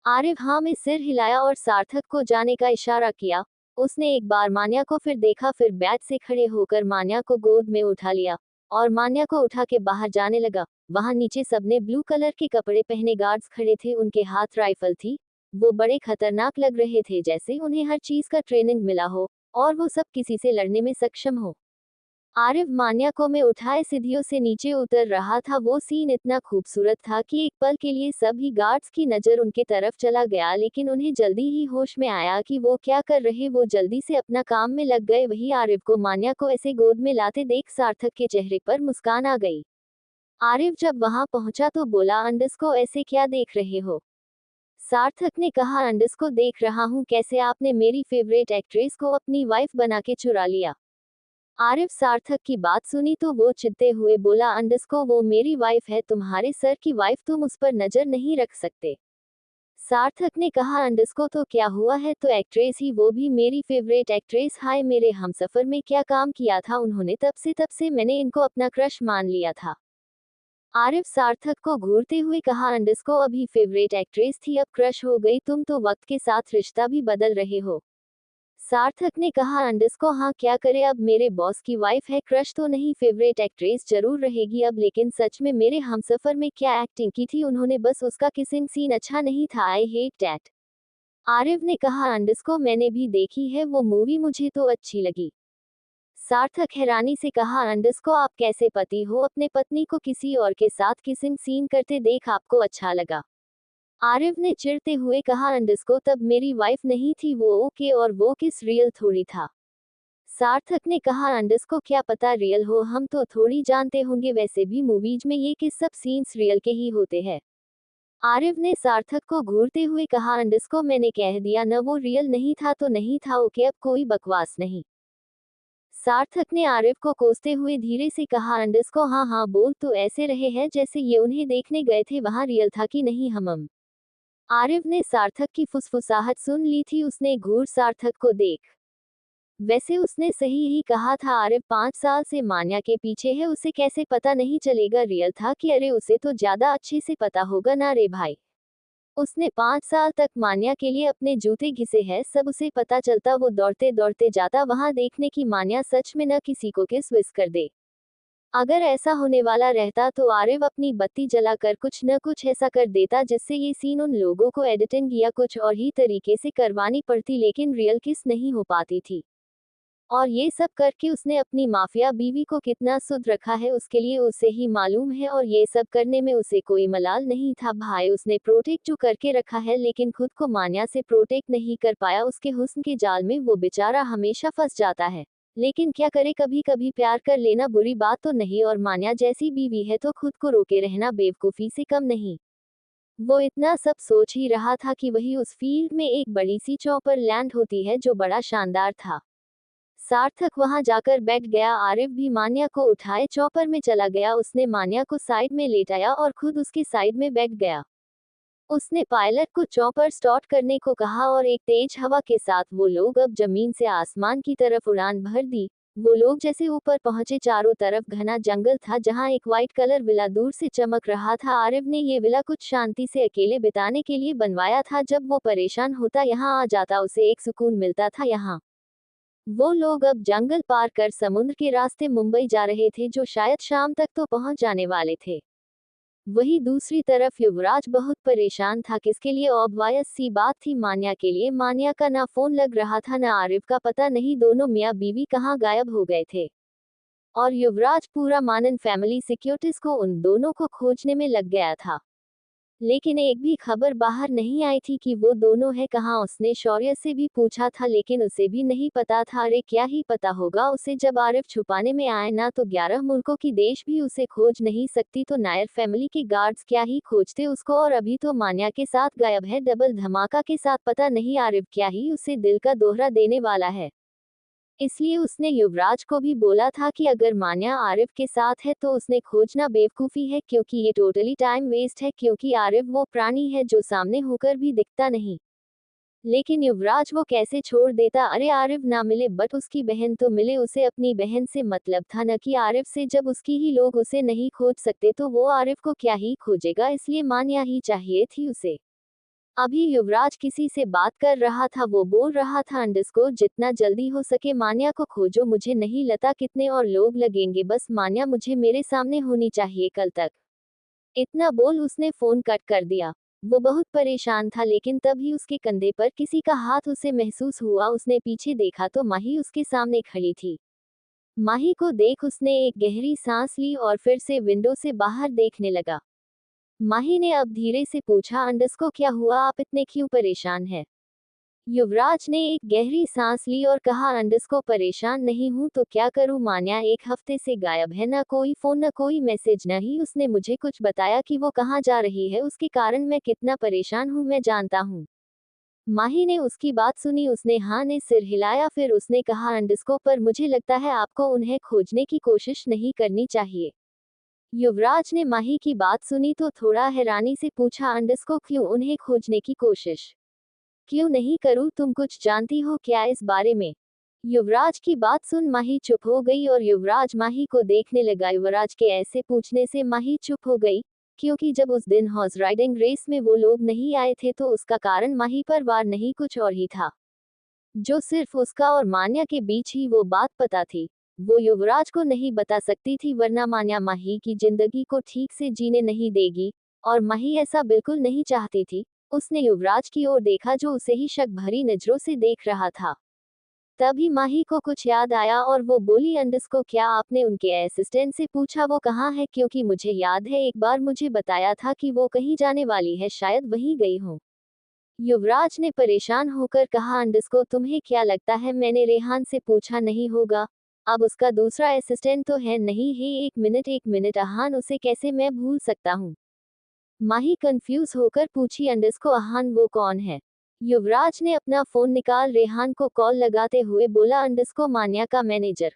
आरिफ हाँ में सिर हिलाया और सार्थक को जाने का इशारा किया। उसने एक बार मान्या को फिर देखा, फिर बैठ से खड़े होकर मान्या को गोद में उठा लिया और मान्या को उठा के बाहर जाने लगा। वहां नीचे सबने ब्लू कलर के कपड़े पहने गार्ड्स खड़े थे, उनके हाथ राइफल थी। वो बड़े खतरनाक लग रहे थे, जैसे उन्हें हर चीज का ट्रेनिंग मिला हो और वो सब किसी से लड़ने में सक्षम हो। आरिफ मान्या को में उठाए सीढ़ियों से नीचे उतर रहा था। वो सीन इतना खूबसूरत था कि एक पल के लिए सभी गार्ड्स की नजर उनके तरफ चला गया, लेकिन उन्हें जल्दी ही होश में आया कि वो क्या कर रहे। वो जल्दी से अपना काम में लग गए। वही आरिफ को मान्या को ऐसे गोद में लाते देख सार्थक के चेहरे पर मुस्कान आ गई। आरिफ जब वहां पहुंचा तो बोला, अंडस्को ऐसे क्या देख रहे हो? सार्थक ने कहा, अंडस्को देख रहा हूँ कैसे आपने मेरी फेवरेट एक्ट्रेस को अपनी वाइफ बना के चुरा लिया। आरिफ सार्थक की बात सुनी तो वो चिढ़ते हुए बोला, अंडस्को वो मेरी वाइफ है, तुम्हारे सर की वाइफ, तुम उस पर नजर नहीं रख सकते। सार्थक ने कहा, अंडस्को तो क्या हुआ है, तो एक्ट्रेस ही, वो भी मेरी फेवरेट एक्ट्रेस। हाय मेरे हमसफर में क्या काम किया था उन्होंने, तब से मैंने इनको अपना क्रश मान लिया था। आरिफ सार्थक को घूरते हुए कहा, अंडस्को अभी फेवरेट एक्ट्रेस थी अब क्रश हो गई, तुम तो वक्त के साथ रिश्ता भी बदल रहे हो। सार्थक ने कहा, अंडस्को हाँ क्या करे, अब मेरे बॉस की वाइफ है, क्रश तो नहीं, फेवरेट एक्ट्रेस जरूर रहेगी अब, लेकिन सच में मेरे हमसफर में क्या एक्टिंग की थी उन्होंने, बस उसका किसिंग सीन अच्छा नहीं था, आई हेट डैट। आरिफ ने कहा, अंडस्को मैंने भी देखी है वो मूवी, मुझे तो अच्छी लगी। सार्थक हैरानी से कहा, अंडस्को आप कैसे पति हो, अपने पत्नी को किसी और के साथ किसिंग सीन करते देख आपको अच्छा लगा? आरिफ ने चिढ़ते हुए कहा, अंडस्को तब मेरी वाइफ नहीं थी वो, ओके, और वो किस रियल थोड़ी था। सार्थक ने कहा, अंडस्को क्या पता रियल हो, हम तो थोड़ी जानते होंगे, वैसे भी मूवीज में ये किस सब सीन्स रियल के ही होते हैं। आरिफ ने सार्थक को घूरते हुए कहा, अंडस्को मैंने कह दिया न वो रियल नहीं था तो नहीं था, ओके अब कोई बकवास नहीं। सार्थक ने आरिफ को कोसते हुए धीरे से कहा, अंडस्को हाँ हाँ बोल, तो ऐसे रहे हैं जैसे ये उन्हें देखने गए थे वहां रियल था कि नहीं हम। आरिफ ने सार्थक की फुसफुसाहट सुन ली थी, उसने घूर सार्थक को देख। वैसे उसने सही ही कहा था, आरिफ 5 साल से मान्या के पीछे है, उसे कैसे पता नहीं चलेगा रियल था कि, अरे उसे तो ज्यादा अच्छे से पता होगा ना रे भाई। उसने 5 साल तक मान्या के लिए अपने जूते घिसे हैं, सब उसे पता चलता वो दौड़ते दौड़ते जाता वहां देखने की मान्या सच में न किसी को किस विस कर दे। अगर ऐसा होने वाला रहता तो आरिफ अपनी बत्ती जलाकर कुछ न कुछ ऐसा कर देता जिससे ये सीन उन लोगों को एडिटिंग या कुछ और ही तरीके से करवानी पड़ती, लेकिन रियल किस नहीं हो पाती थी। और ये सब करके उसने अपनी माफिया बीवी को कितना सुध रखा है उसके लिए उसे ही मालूम है, और ये सब करने में उसे कोई मलाल नहीं था भाई, उसने प्रोटेक्ट जो करके रखा है लेकिन खुद को मान्या से प्रोटेक्ट नहीं कर पाया, उसके हुस्न के जाल में वो बेचारा हमेशा फंस जाता है। लेकिन क्या करे, कभी कभी प्यार कर लेना बुरी बात तो नहीं, और मान्या जैसी बीवी है तो खुद को रोके रहना बेवकूफी से कम नहीं। वो इतना सब सोच ही रहा था कि वही उस फील्ड में एक बड़ी सी चौपर लैंड होती है जो बड़ा शानदार था। सार्थक वहां जाकर बैठ गया। आरिफ भी मान्या को उठाए चौपर में चला गया। उसने मान्या को साइड में लेटाया और खुद उसकी साइड में बैठ गया। उसने पायलट को चौपर स्टार्ट करने को कहा और एक तेज हवा के साथ वो लोग अब जमीन से आसमान की तरफ उड़ान भर दी। वो लोग जैसे ऊपर पहुंचे, चारों तरफ घना जंगल था जहां एक वाइट कलर विला दूर से चमक रहा था। आरिफ ने ये विला कुछ शांति से अकेले बिताने के लिए बनवाया था। जब वो परेशान होता यहाँ आ जाता उसे एक सुकून मिलता था। यहाँ वो लोग अब जंगल पार कर समुद्र के रास्ते मुंबई जा रहे थे, जो शायद शाम तक तो पहुंच जाने वाले थे। वहीं दूसरी तरफ युवराज बहुत परेशान था। किसके लिए? ऑब्वायस सी बात थी, मान्या के लिए। मान्या का ना फोन लग रहा था ना आरिफ का पता नहीं दोनों मियाँ बीवी कहाँ गायब हो गए थे। और युवराज पूरा मानन फैमिली सिक्योरिटीज को उन दोनों को खोजने में लग गया था। लेकिन एक भी खबर बाहर नहीं आई थी कि वो दोनों है कहाँ। उसने शौर्य से भी पूछा था लेकिन उसे भी नहीं पता था। अरे क्या ही पता होगा उसे, जब आरिफ छुपाने में आए ना तो 11 मुल्कों की देश भी उसे खोज नहीं सकती, तो नायर फैमिली के गार्ड्स क्या ही खोजते उसको। और अभी तो मान्या के साथ गायब है, डबल धमाका के साथ। पता नहीं आरिफ क्या ही उसे दिल का दोहरा देने वाला है। इसलिए उसने युवराज को भी बोला था कि अगर मान्या आरिफ के साथ है तो उसने खोजना बेवकूफ़ी है, क्योंकि ये टोटली टाइम वेस्ट है, क्योंकि आरिफ वो प्राणी है जो सामने होकर भी दिखता नहीं। लेकिन युवराज वो कैसे छोड़ देता? अरे आरिफ ना मिले बट उसकी बहन तो मिले। उसे अपनी बहन से मतलब था, न कि आरिफ से। जब उसकी ही लोग उसे नहीं खोज सकते तो वो आरिफ को क्या ही खोजेगा। इसलिए मान्या ही चाहिए थी उसे। अभी युवराज किसी से बात कर रहा था, वो बोल रहा था अंडरस्कोर जितना जल्दी हो सके मान्या को खोजो। मुझे नहीं लता कितने और लोग लगेंगे, बस मान्या मुझे मेरे सामने होनी चाहिए कल तक। इतना बोल उसने फोन कट कर दिया। वो बहुत परेशान था, लेकिन तभी उसके कंधे पर किसी का हाथ उसे महसूस हुआ। उसने पीछे देखा तो माही उसके सामने खड़ी थी। माही को देख उसने एक गहरी सांस ली और फिर से विंडो से बाहर देखने लगा। माही ने अब धीरे से पूछा, अंडरस्को क्या हुआ? आप इतने क्यों परेशान हैं? युवराज ने एक गहरी सांस ली और कहा, अंडरस्को परेशान नहीं हूं तो क्या करूं? मान्या 1 हफ्ते से गायब है, ना कोई फोन ना कोई मैसेज, न ही उसने मुझे कुछ बताया कि वो कहाँ जा रही है। उसके कारण मैं कितना परेशान हूं मैं जानता हूं। माही ने उसकी बात सुनी, उसने हाँ ने सिर हिलाया। फिर उसने कहा, अंडरस्को पर मुझे लगता है आपको उन्हें खोजने की कोशिश नहीं करनी चाहिए। युवराज ने माही की बात सुनी तो थोड़ा हैरानी से पूछा, अंडरस्को क्यों उन्हें खोजने की कोशिश क्यों नहीं करूं? तुम कुछ जानती हो क्या इस बारे में? युवराज की बात सुन माही चुप हो गई और युवराज माही को देखने लगा। युवराज के ऐसे पूछने से माही चुप हो गई, क्योंकि जब उस दिन हॉर्स राइडिंग रेस में वो लोग नहीं आए थे तो उसका कारण माही पर वार नहीं कुछ और ही था, जो सिर्फ उसका और मान्या के बीच ही वो बात पता थी। वो युवराज को नहीं बता सकती थी, वरना मान्या माही की जिंदगी को ठीक से जीने नहीं देगी। और माही ऐसा बिल्कुल नहीं चाहती थी। उसने युवराज की ओर देखा जो उसे ही शक भरी नजरों से देख रहा था। तभी माही को कुछ याद आया और वो बोली, अंडरस्को क्या आपने उनके असिस्टेंट से पूछा वो कहाँ है? क्योंकि मुझे याद है एक बार मुझे बताया था कि वो कहीं जाने वाली है, शायद वहीं गई हो। युवराज ने परेशान होकर कहा, अंडरस्को तुम्हें क्या लगता है मैंने रेहान से पूछा नहीं होगा? अब उसका दूसरा असिस्टेंट तो है नहीं है। एक मिनट अहान, उसे कैसे मैं भूल सकता हूँ? माही कंफ्यूज होकर पूछी, अंडरस्को अहान वो कौन है? युवराज ने अपना फोन निकाल रेहान को कॉल लगाते हुए बोला, अंडरस्को मान्या का मैनेजर।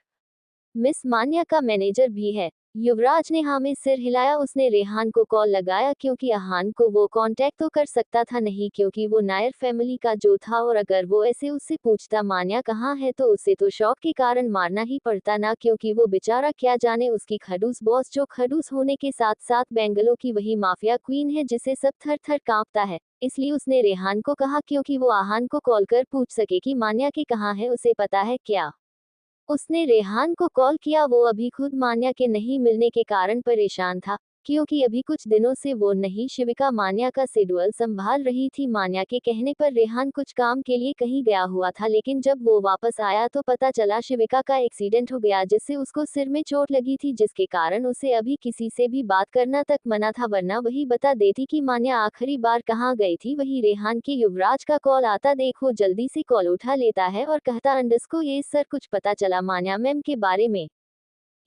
मिस मान्या का मैनेजर भी है? युवराज ने हाँ में सिर हिलाया। उसने रेहान को कॉल लगाया, क्योंकि अहान को वो कांटेक्ट तो कर सकता था नहीं, क्योंकि वो नायर फैमिली का जो था। और अगर वो ऐसे उससे पूछता मान्या कहाँ है तो उसे तो शौक के कारण मारना ही पड़ता ना, क्योंकि वो बेचारा क्या जाने उसकी खड़ूस बॉस, जो खड़ूस होने के साथ साथ बेंगलों की वही माफिया क्वीन है जिसे सब थर थर कांपता है। इसलिए उसने रेहान को कहा, क्योंकि वो अहान को कॉल कर पूछ सके कि मान्या के कहाँ है, उसे पता है क्या। उसने रेहान को कॉल किया। वो अभी खुद मान्या के नहीं मिलने के कारण परेशान था, क्योंकि अभी कुछ दिनों से वो नहीं शिविका मान्या का शेड्यूल संभाल रही थी। मान्या के कहने पर रेहान कुछ काम के लिए कहीं गया हुआ था, लेकिन जब वो वापस आया तो पता चला शिविका का एक्सीडेंट हो गया, जिससे उसको सिर में चोट लगी थी, जिसके कारण उसे अभी किसी से भी बात करना तक मना था। वरना वही बता देती कि मान्या आखिरी बार कहाँ गई थी। वही रेहान के युवराज का कॉल आता देखो जल्दी से कॉल उठा लेता है और कहता, अंडरस्को ये सर कुछ पता चला मान्या मैम के बारे में?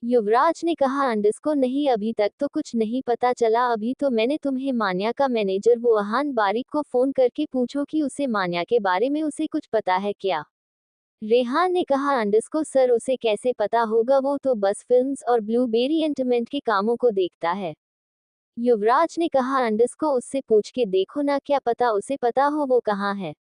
युवराज ने कहा, अंडरस्को नहीं अभी तक तो कुछ नहीं पता चला। अभी तो मैंने तुम्हें मान्या का मैनेजर वो अहान बारिक को फोन करके पूछो कि उसे मान्या के बारे में उसे कुछ पता है क्या। रेहान ने कहा, अंडरस्को सर उसे कैसे पता होगा, वो तो बस फिल्म्स और ब्लूबेरी एंटरटेनमेंट के कामों को देखता है। युवराज ने कहा, अंडरस्को उससे पूछ के देखो ना, क्या पता उसे पता हो वो कहाँ है।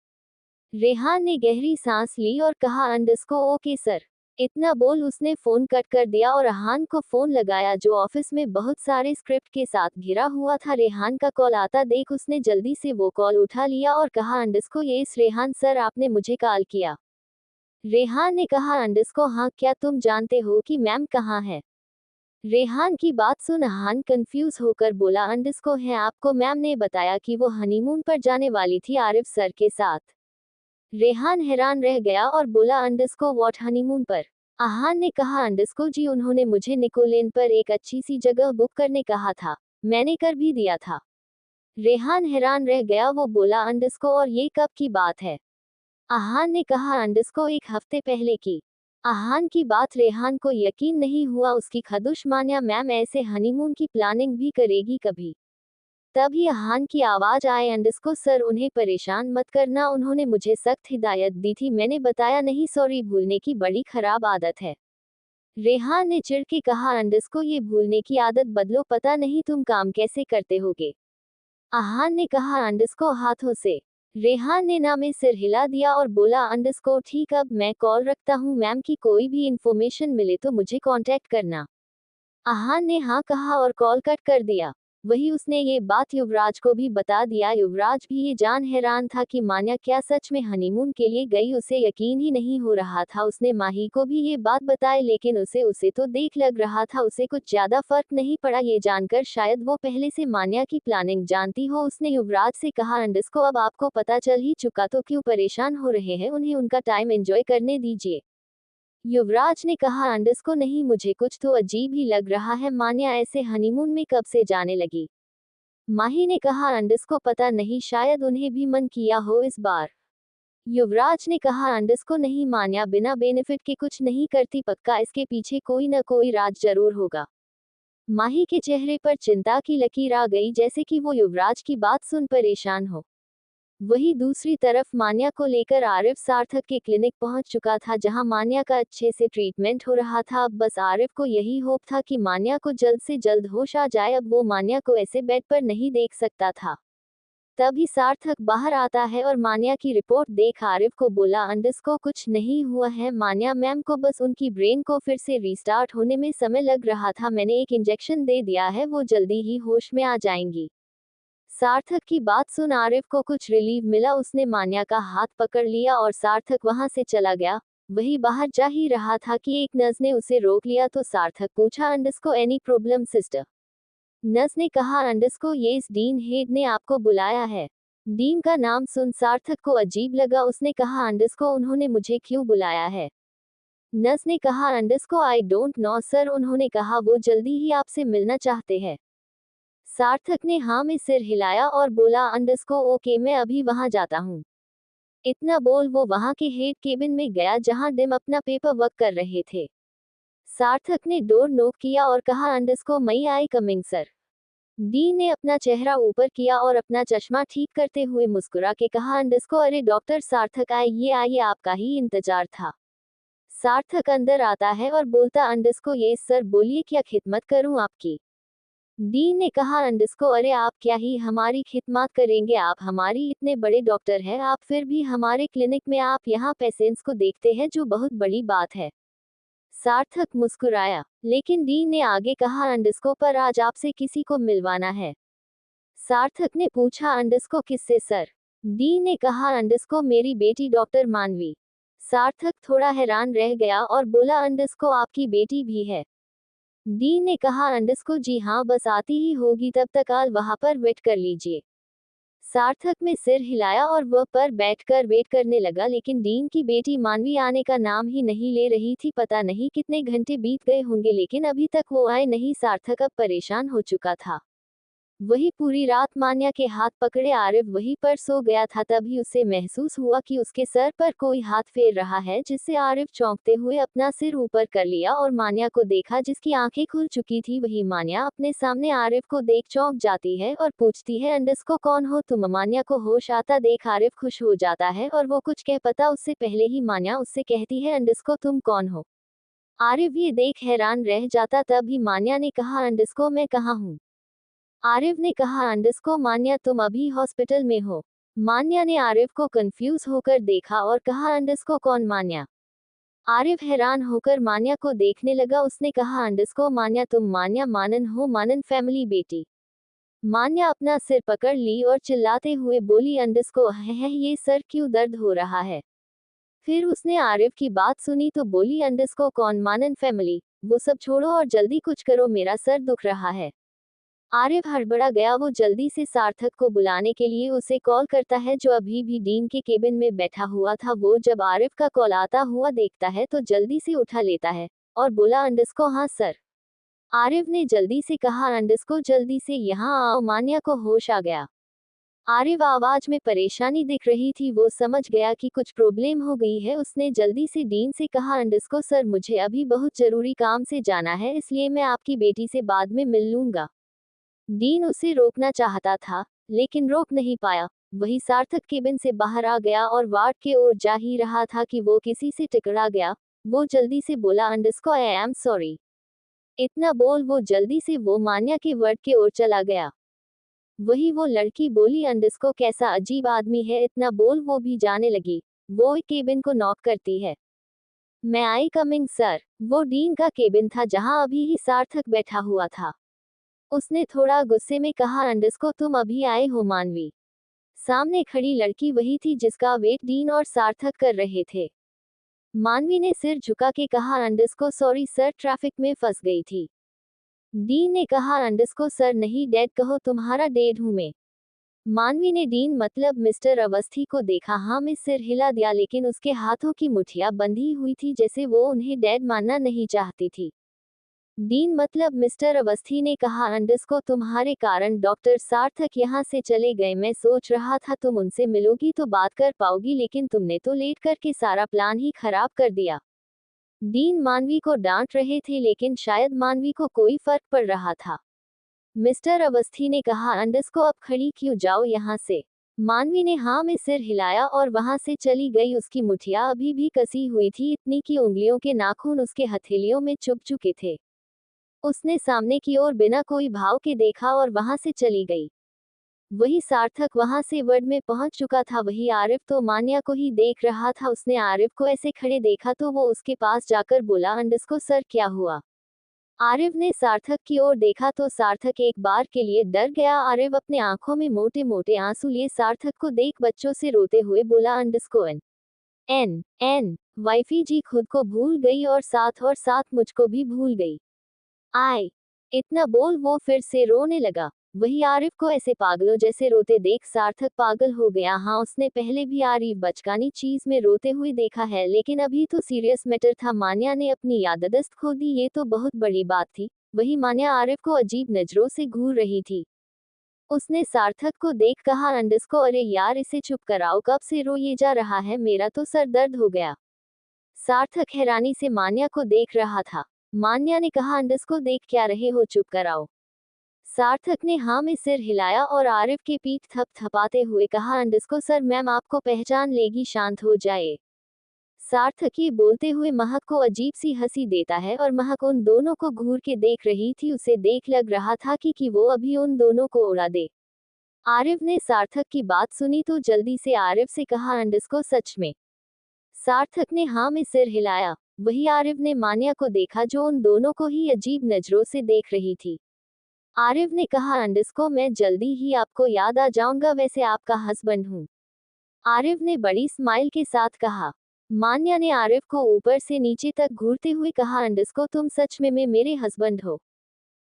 रेहान ने गहरी सांस ली और कहा, अंडरस्को ओके सर। इतना बोल उसने फोन कट कर दिया और अहान को फोन लगाया, जो ऑफिस में बहुत सारे स्क्रिप्ट के साथ घिरा हुआ था। रेहान का कॉल आता देख उसने जल्दी से वो कॉल उठा लिया और कहा, अंडरस्को यस रेहान सर आपने मुझे कॉल किया। रेहान ने कहा, अंडरस्को हाँ, क्या तुम जानते हो कि मैम कहाँ है? रेहान की बात सुन अहान कंफ्यूज होकर बोला अंडस्को है आपको मैम ने बताया कि वो हनीमून पर जाने वाली थी आरिफ सर के साथ। रेहान हैरान रह गया और बोला अंडस्को व्हाट हनीमून पर। अहान ने कहा अंडस्को जी उन्होंने मुझे निकोलेन पर एक अच्छी सी जगह बुक करने कहा था, मैंने कर भी दिया था। रेहान हैरान रह गया, वो बोला अंडस्को और ये कब की बात है। अहान ने कहा अंडस्को एक हफ्ते पहले की। अहान की बात रेहान को यकीन नहीं हुआ, उसकी खदुश मान्या मैम ऐसे हनीमून की प्लानिंग भी करेगी कभी। तभी अहान की आवाज आए अंडस्को सर उन्हें परेशान मत करना, उन्होंने मुझे सख्त हिदायत दी थी, मैंने बताया नहीं सॉरी भूलने की बड़ी खराब आदत है। रेहान ने चिढ़ के कहा अंडस्को ये भूलने की आदत बदलो, पता नहीं तुम काम कैसे करते होगे। अहान ने कहा अंडस्को हाथों से। रेहान ने ना में सिर हिला दिया और बोला अंडस्को ठीक अब मैं कॉल रखता हूँ मैम की कोई भी इंफॉर्मेशन मिले तो मुझे कांटेक्ट करना। अहान ने हाँ कहा और कॉल कट कर दिया। वही उसने ये बात युवराज को भी बता दिया। युवराज भी ये जान हैरान था कि मान्या क्या सच में हनीमून के लिए गई, उसे यकीन ही नहीं हो रहा था। उसने माही को भी ये बात बताई लेकिन उसे तो देख लग रहा था, उसे कुछ ज्यादा फर्क नहीं पड़ा ये जानकर शायद वो पहले से मान्या की प्लानिंग जानती हो। उसने युवराज से कहा अंडस्को अब आपको पता चल ही चुका तो क्यों परेशान हो रहे हैं, उन्हें उनका टाइम एंजॉय करने दीजिए। युवराज ने कहा अंडस्को नहीं मुझे कुछ तो अजीब ही लग रहा है, मान्या ऐसे हनीमून में कब से जाने लगी। माही ने कहा अंडस्को पता नहीं शायद उन्हें भी मन किया हो इस बार। युवराज ने कहा अंडस्को नहीं मान्या बिना बेनिफिट के कुछ नहीं करती, पक्का इसके पीछे कोई न कोई राज जरूर होगा। माही के चेहरे पर चिंता की लकीर आ गई जैसे कि वो युवराज की बात सुन परेशान हो। वही दूसरी तरफ मान्या को लेकर आरिफ सार्थक के क्लिनिक पहुंच चुका था जहां मान्या का अच्छे से ट्रीटमेंट हो रहा था। अब बस आरिफ को यही होप था कि मान्या को जल्द से जल्द होश आ जाए, अब वो मान्या को ऐसे बेड पर नहीं देख सकता था। तभी सार्थक बाहर आता है और मान्या की रिपोर्ट देख आरिफ को बोला अंडस्को कुछ नहीं हुआ है मान्या मैम को बस उनकी ब्रेन को फिर से रीस्टार्ट होने में समय लग रहा था, मैंने एक इंजेक्शन दे दिया है, वो जल्दी ही होश में आ जाएंगी। सार्थक की बात सुन आरिफ को कुछ रिलीफ मिला, उसने मान्या का हाथ पकड़ लिया और सार्थक वहां से चला गया। वही बाहर जा ही रहा था कि एक नर्स ने उसे रोक लिया तो सार्थक पूछा अंडस्को एनी प्रॉब्लम सिस्टर। नर्स ने कहा अंडस्को ये इस डीन हेड ने आपको बुलाया है। डीन का नाम सुन सार्थक को अजीब लगा, उसने कहा अंडस्को उन्होंने मुझे क्यों बुलाया है। नर्स ने कहा अंडस्को आई डोंट नो सर, उन्होंने कहा वो जल्दी ही आपसे मिलना चाहते हैं। सार्थक ने हाँ में सिर हिलाया और बोला अंडस्को ओके मैं अभी वहां जाता हूँ। इतना बोल वो वहां के हेड केबिन में गया जहां डिम अपना पेपर वर्क कर रहे थे। सार्थक ने डोर नॉक किया और कहा अंडस्को मई आई कमिंग सर। डी ने अपना चेहरा ऊपर किया और अपना चश्मा ठीक करते हुए मुस्कुरा के कहा अंडस्को अरे डॉक्टर सार्थक आए, ये आइए आपका ही इंतजार था। सार्थक अंदर आता है और बोलता अंडस्को ये सर बोलिए क्या खिदमत करूं आपकी। डीन ने कहा अंडस्को अरे आप क्या ही हमारी खिदमत करेंगे, आप हमारी इतने बड़े डॉक्टर हैं, आप फिर भी हमारे क्लिनिक में आप यहाँ पेशेंट्स को देखते हैं जो बहुत बड़ी बात है। सार्थक मुस्कुराया लेकिन डीन ने आगे कहा अंडस्को पर आज आपसे किसी को मिलवाना है। सार्थक ने पूछा अंडस्को किससे सर। डीन ने कहा अंडस्को मेरी बेटी डॉक्टर मानवी। सार्थक थोड़ा हैरान रह गया और बोला अंडस्को आपकी बेटी भी है। डी ने कहा अंडस्को जी हाँ बस आती ही होगी, तब तक आप वहां पर वेट कर लीजिए। सार्थक में सिर हिलाया और वह पर बैठकर वेट करने लगा लेकिन डीन की बेटी मानवी आने का नाम ही नहीं ले रही थी। पता नहीं कितने घंटे बीत गए होंगे लेकिन अभी तक वो आए नहीं। सार्थक अब परेशान हो चुका था। वही पूरी रात मान्या के हाथ पकड़े आरिफ वहीं पर सो गया था, तभी उसे महसूस हुआ कि उसके सर पर कोई हाथ फेर रहा है, जिससे आरिफ चौंकते हुए अपना सिर ऊपर कर लिया और मान्या को देखा जिसकी आंखें खुल चुकी थी। वही मान्या अपने सामने आरिफ को देख चौंक जाती है और पूछती है अंडस्को कौन हो तुम। मान्या को होश आता देख आरिफ खुश हो जाता है और वो कुछ कह पता उससे पहले ही मान्या उससे कहती है अंडस्को तुम कौन हो। आरिफ ये देख हैरान रह जाता, तभी मान्या ने कहा अंडस्को मैं कहाँ हूँ। आरिफ ने कहा अंडस्को मान्या तुम अभी हॉस्पिटल में हो। मान्या ने आरिफ को कंफ्यूज होकर देखा और कहा अंडस्को कौन मान्या। आरिफ हैरान होकर मान्या को देखने लगा, उसने कहा अंडस्को मान्या तुम मान्या मानन हो, मानन फैमिली बेटी। मान्या अपना सिर पकड़ ली और चिल्लाते हुए बोली अंडस्को है ये सर क्यों दर्द हो रहा है। फिर उसने आरिफ की बात सुनी तो बोली अंडस्को कौन मानन फैमिली। वो सब छोड़ो और जल्दी कुछ करो, मेरा सर दुख रहा है। आरिफ हड़बड़ा गया। वो जल्दी से सार्थक को बुलाने के लिए उसे कॉल करता है, जो अभी भी डीन के केबिन में बैठा हुआ था। वो जब आरिफ का कॉल आता हुआ देखता है तो जल्दी से उठा लेता है और बोला, अंडस्को। हाँ सर। आरिफ ने जल्दी से कहा, अंडस्को जल्दी से यहाँ आओ। मान्या को होश आ गया। आरिफ आवाज में परेशानी दिख रही थी। वो समझ गया कि कुछ प्रॉब्लम हो गई है। उसने जल्दी से डीन से कहा, अंडस्को सर, मुझे अभी बहुत जरूरी काम से जाना है, इसलिए मैं आपकी बेटी से बाद में मिल लूंगा। डीन उसे रोकना चाहता था लेकिन रोक नहीं पाया। वही सार्थक केबिन से बाहर आ गया और वार्ड के ओर जा ही रहा था कि वो किसी से टकरा गया। वो जल्दी से बोला, अंडस्को आई एम सॉरी। इतना बोल वो जल्दी से वो मान्या के वार्ड के ओर चला गया। वही वो लड़की बोली, अंडस्को कैसा अजीब आदमी है। इतना बोल वो भी जाने लगी। वो केबिन को नॉक करती है। मैं आई कमिंग सर। वो डीन का केबिन था जहां अभी ही सार्थक बैठा हुआ था। उसने थोड़ा गुस्से में कहा, अंडस्को तुम अभी आए हो। मानवी सामने खड़ी लड़की वही थी जिसका वेट डीन और सार्थक कर रहे थे। मानवी ने सिर झुका के कहा, अंडस्को सॉरी सर, ट्रैफिक में फंस गई थी। डीन ने कहा, अंडस्को सर नहीं डैड कहो, तुम्हारा डैड हूं मैं। मानवी ने डीन मतलब मिस्टर अवस्थी को देखा। हाँ में सिर हिला दिया, लेकिन उसके हाथों की मुठ्ठियां बंधी हुई थी जैसे वो उन्हें डैड मानना नहीं चाहती थी। डीन मतलब मिस्टर अवस्थी ने कहा, अंडस्को तुम्हारे कारण डॉक्टर सार्थक यहाँ से चले गए। मैं सोच रहा था तुम उनसे मिलोगी तो बात कर पाओगी, लेकिन तुमने तो लेट करके सारा प्लान ही खराब कर दिया। डीन मानवी को डांट रहे थे लेकिन शायद मानवी को कोई फर्क पड़ रहा था। मिस्टर अवस्थी ने कहा, अंडस्को अब खड़ी क्यों, जाओ यहाँ से। मानवी ने हाँ में सिर हिलाया और वहां से चली गई। उसकी मुठ्ठियां अभी भी कसी हुई थी, इतनी कि उंगलियों के नाखून उसके हथेलियों में चुभ चुके थे। उसने सामने की ओर बिना कोई भाव के देखा और वहां से चली गई। वही सार्थक वहां से वर्ड में पहुंच चुका था। वही आरिफ तो मान्या को ही देख रहा था। उसने आरिफ को ऐसे खड़े देखा तो वो उसके पास जाकर बोला, अंडस्को सर क्या हुआ। आरिफ ने सार्थक की ओर देखा तो सार्थक एक बार के लिए डर गया। आरिफ अपने आंखों में मोटे मोटे आंसू लिए सार्थक को देख बच्चों से रोते हुए बोला, अंडस्को एन एन एन वाइफी जी खुद को भूल गई और साथ मुझको भी भूल गई। आय इतना बोल वो फिर से रोने लगा। वही आरिफ को ऐसे पागलों जैसे रोते देख सार्थक पागल हो गया। हाँ उसने पहले भी आरिफ बचकानी चीज में रोते हुए देखा है, लेकिन अभी तो सीरियस मैटर था। मान्या ने अपनी याददाश्त खो दी, ये तो बहुत बड़ी बात थी। वही मान्या आरिफ को अजीब नजरों से घूर रही थी। उसने सार्थक को देख कहा, अंडस्को अरे यार इसे चुप कराओ, कब से रोए जा रहा है, मेरा तो सर दर्द हो गया। सार्थक हैरानी से मान्या को देख रहा था। मान्या ने कहा, अंडस्को देख क्या रहे हो, चुप कराओ। सार्थक ने हाँ में सिर हिलाया और आरिफ के पीठ थपथपाते हुए कहा, अंडस्को सर मैम आपको पहचान लेगी, शांत हो जाए। सार्थक ये बोलते हुए महक को अजीब सी हंसी देता है और महक उन दोनों को घूर के देख रही थी। उसे देख लग रहा था कि वो अभी उन दोनों को उड़ा दे। आरिफ ने सार्थक की बात सुनी तो जल्दी से आरिफ से कहा, अंडस्को सच में। सार्थक ने हाँ में सिर हिलाया। वही आरिफ ने मान्या को देखा जो उन दोनों को ही अजीब नजरों से देख रही थी। आरिफ ने कहा, अंडस्को मैं जल्दी ही आपको याद आ जाऊंगा, वैसे आपका हस्बैंड हूँ। आरिफ ने बड़ी स्माइल के साथ कहा। मान्या ने आरिफ को ऊपर से नीचे तक घूरते हुए कहा, अंडस्को तुम सच में मेरे हस्बैंड हो।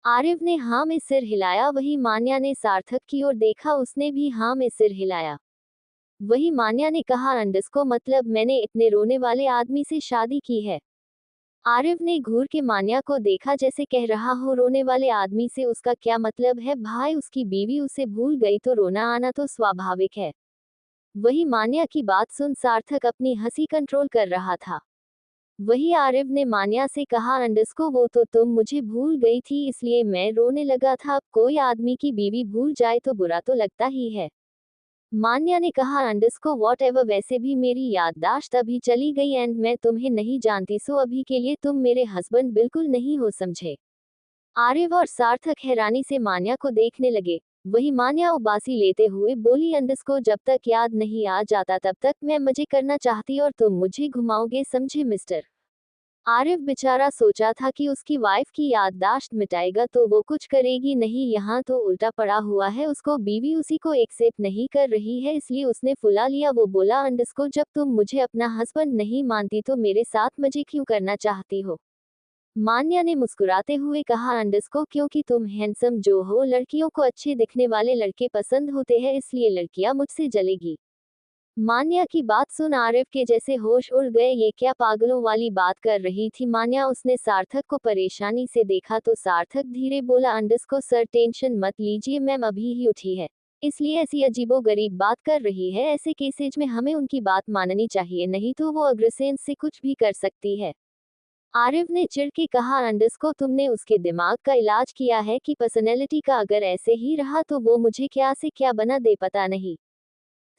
आरिफ ने हाँ में सिर हिलाया। वही मान्या ने सार्थक की ओर देखा, उसने भी हाँ में सिर हिलाया। वही मान्या ने कहा, अंडस्को मतलब मैंने इतने रोने वाले आदमी से शादी की है। आरिफ ने घूर के मान्या को देखा जैसे कह रहा हो, रोने वाले आदमी से उसका क्या मतलब है भाई, उसकी बीवी उसे भूल गई तो रोना आना तो स्वाभाविक है। वही मान्या की बात सुन सार्थक अपनी हंसी कंट्रोल कर रहा था। वही आरिफ ने मान्या से कहा, अंडस्को वो तो तुम मुझे भूल गई थी इसलिए मैं रोने लगा था। अब कोई आदमी की बीवी भूल जाए तो बुरा तो लगता ही है। मान्या ने कहा, अंडस्को वॉट एवर, वैसे भी मेरी याददाश्त अभी चली गई एंड मैं तुम्हें नहीं जानती, सो अभी के लिए तुम मेरे हस्बैंड बिल्कुल नहीं हो, समझे। आरिफ और सार्थक हैरानी से मान्या को देखने लगे। वही मान्या उबासी लेते हुए बोली, अंडस्को जब तक याद नहीं आ जाता तब तक मैं मजे करना चाहती और तुम मुझे घुमाओगे, समझे मिस्टर। आरिफ बेचारा सोचा था कि उसकी वाइफ की याददाश्त मिटाएगा तो वो कुछ करेगी नहीं, यहाँ तो उल्टा पड़ा हुआ है। उसको बीवी उसी को एक्सेप्ट नहीं कर रही है, इसलिए उसने फुला लिया। वो बोला, अंडस्को जब तुम मुझे अपना हस्बैंड नहीं मानती तो मेरे साथ मजे क्यों करना चाहती हो। मान्या ने मुस्कुराते हुए कहा अंडरस्को क्योंकि तुम हैंडसम जो हो, लड़कियों को अच्छे दिखने वाले लड़के पसंद होते हैं, इसलिए लड़कियां मुझसे जलेगी। मान्या की बात सुन आरिफ के जैसे होश उड़ गए। ये क्या पागलों वाली बात कर रही थी मान्या। उसने सार्थक को परेशानी से देखा तो सार्थक धीरे बोला अंडरस्को सर टेंशन मत लीजिए, मैम अभी ही उठी है, इसलिए ऐसी अजीबोगरीब बात कर रही है। ऐसे केसेज में हमें उनकी बात माननी चाहिए, नहीं तो वो अग्रसेन से कुछ भी कर सकती है। आरिफ ने चिढ़ के कहा अंडरस्को तुमने उसके दिमाग का इलाज किया है कि पर्सनैलिटी का? अगर ऐसे ही रहा तो वो मुझे क्या से क्या बना दे पता नहीं।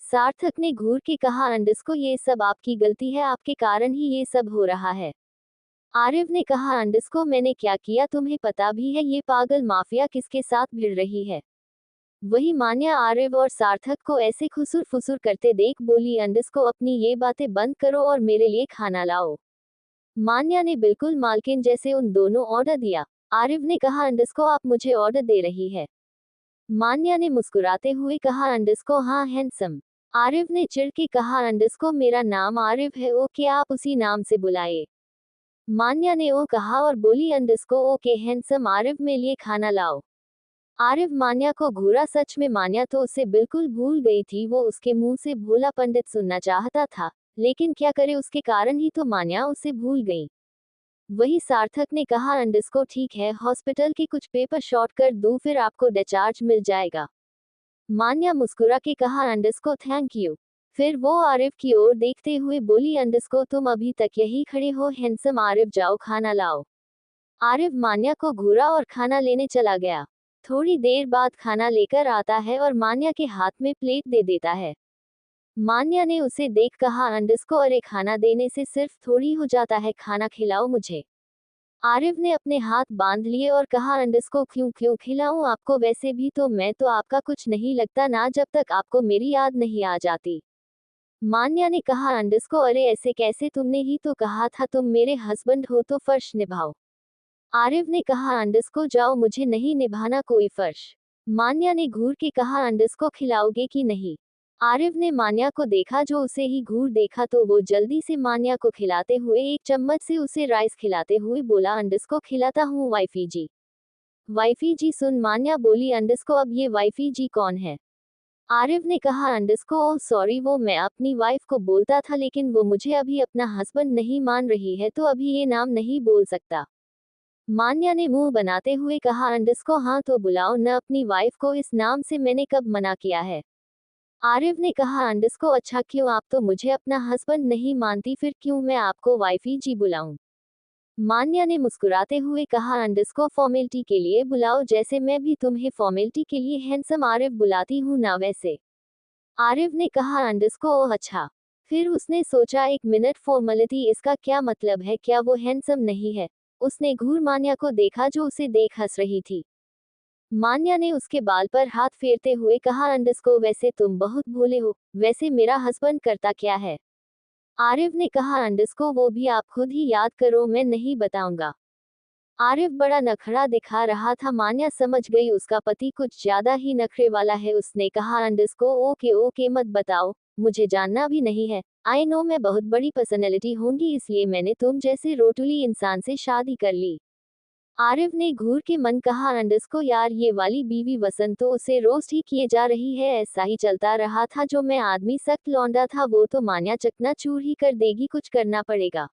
सार्थक ने घूर के कहा अंडरस्को ये सब आपकी गलती है, आपके कारण ही ये सब हो रहा है। आरिफ ने कहा अंडरस्को मैंने क्या किया तुम्हें पता भी है? ये पागल माफिया किसके साथ भिड़ रही है? वही मान्या आरिफ और सार्थक को ऐसे खुसुर फुसुर करते देख बोली अंडरस्को अपनी ये बातें बंद करो और मेरे लिए खाना लाओ। मान्या ने बिल्कुल मालकिन जैसे उन दोनों ऑर्डर दिया। आरिफ ने कहा अंडरस्को आप मुझे ऑर्डर दे रही है? मान्या ने मुस्कुराते हुए कहा अंडरस्को हाँ हैंडसम। आरिफ ने चिढ़ के कहा अंडरस्को मेरा नाम आरिफ है, ओके आप उसी नाम से बुलाए। मान्या ने ओ कहा और बोली अंडरस्को ओके हैंडसम आरिफ में लिए खाना लाओ। आरिफ मान्या को घूरा। सच में मान्या तो उसे बिल्कुल भूल गई थी। वो उसके मुंह से भोला पंडित सुनना चाहता था, लेकिन क्या करे, उसके कारण ही तो मान्या उसे भूल गई। वही सार्थक ने कहा अंडरस्को ठीक है, हॉस्पिटल के कुछ पेपर शॉर्ट कर दूं फिर आपको डिस्चार्ज मिल जाएगा। मान्या मुस्कुरा के कहा अंडरस्को थैंक यू। फिर वो आरिफ की ओर देखते हुए बोली अंडरस्को तुम अभी तक यही खड़े हो? हैंडसम आरिफ जाओ खाना लाओ। आरिफ मान्या को घूरा और खाना लेने चला गया। थोड़ी देर बाद खाना लेकर आता है और मान्या के हाथ में प्लेट दे देता है। मान्या ने उसे देख कहा अंडरस्को अरे खाना देने से सिर्फ थोड़ी हो जाता है, खाना खिलाओ मुझे। आरिफ ने अपने हाथ बांध लिए और कहा अंडरस्को क्यों क्यों खिलाऊं आपको? वैसे भी तो मैं तो आपका कुछ नहीं लगता ना, जब तक आपको मेरी याद नहीं आ जाती। मान्या ने कहा अंडरस्को अरे ऐसे कैसे, तुमने ही तो कहा था तुम मेरे हस्बैंड हो तो फर्ज निभाओ। आरिफ ने कहा अंडरस्को जाओ, मुझे नहीं निभाना कोई फर्ज। मान्या ने घूर के कहा अंडरस्को खिलाओगे कि नहीं? आरिफ ने मान्या को देखा जो उसे ही घूर देखा तो वो जल्दी से मान्या को खिलाते हुए एक चम्मच से उसे राइस खिलाते हुए बोला अंडरस्को खिलाता हूँ वाइफी जी। वाइफी जी सुन मान्या बोली अंडरस्को अब ये वाइफी जी कौन है? आरिफ ने कहा अंडरस्को ओह सॉरी, वो मैं अपनी वाइफ को बोलता था, लेकिन वो मुझे अभी अपना हस्बैंड नहीं मान रही है तो अभी ये नाम नहीं बोल सकता। मान्या ने मुंह बनाते हुए कहा अंडरस्को हाँ तो बुलाओ न अपनी वाइफ को इस नाम से, मैंने कब मना किया है? आरिफ ने कहा अंडरस्को अच्छा क्यों, आप तो मुझे अपना हस्बैंड नहीं मानती, फिर क्यों मैं आपको वाइफी जी बुलाऊं? मान्या ने मुस्कुराते हुए कहा अंडरस्को फॉर्मेलिटी के लिए बुलाओ, जैसे मैं भी तुम्हें फॉर्मेलिटी के लिए हैंडसम आरिफ बुलाती हूँ ना वैसे। आरिफ ने कहा अंडरस्को ओह अच्छा। फिर उसने सोचा एक मिनट, फॉर्मेलिटी इसका क्या मतलब है? क्या वो हैंडसम नहीं है? उसने घूर मान्या को देखा जो उसे देख हंस रही थी। मान्या ने उसके बाल पर हाथ फेरते हुए कहा अंडरस्को वैसे तुम बहुत भोले हो, वैसे मेरा हस्बैंड करता क्या है? आरिफ ने कहा अंडरस्को वो भी आप खुद ही याद करो, मैं नहीं बताऊंगा। आरिफ बड़ा नखरा दिखा रहा था। मान्या समझ गई उसका पति कुछ ज्यादा ही नखरे वाला है। उसने कहा अंडरस्को ओके ओके मत बताओ, मुझे जानना भी नहीं है। आई नो मैं बहुत बड़ी पर्सनैलिटी होंगी, इसलिए मैंने तुम जैसे रोटुली इंसान से शादी कर ली। आरिफ ने घूर के मन कहा अंडरस्को यार ये वाली बीवी वसंत तो उसे रोस्ट ही किए जा रही है। ऐसा ही चलता रहा था, जो मैं आदमी सख्त लौंडा था वो तो मान्या चकनाचूर ही कर देगी, कुछ करना पड़ेगा।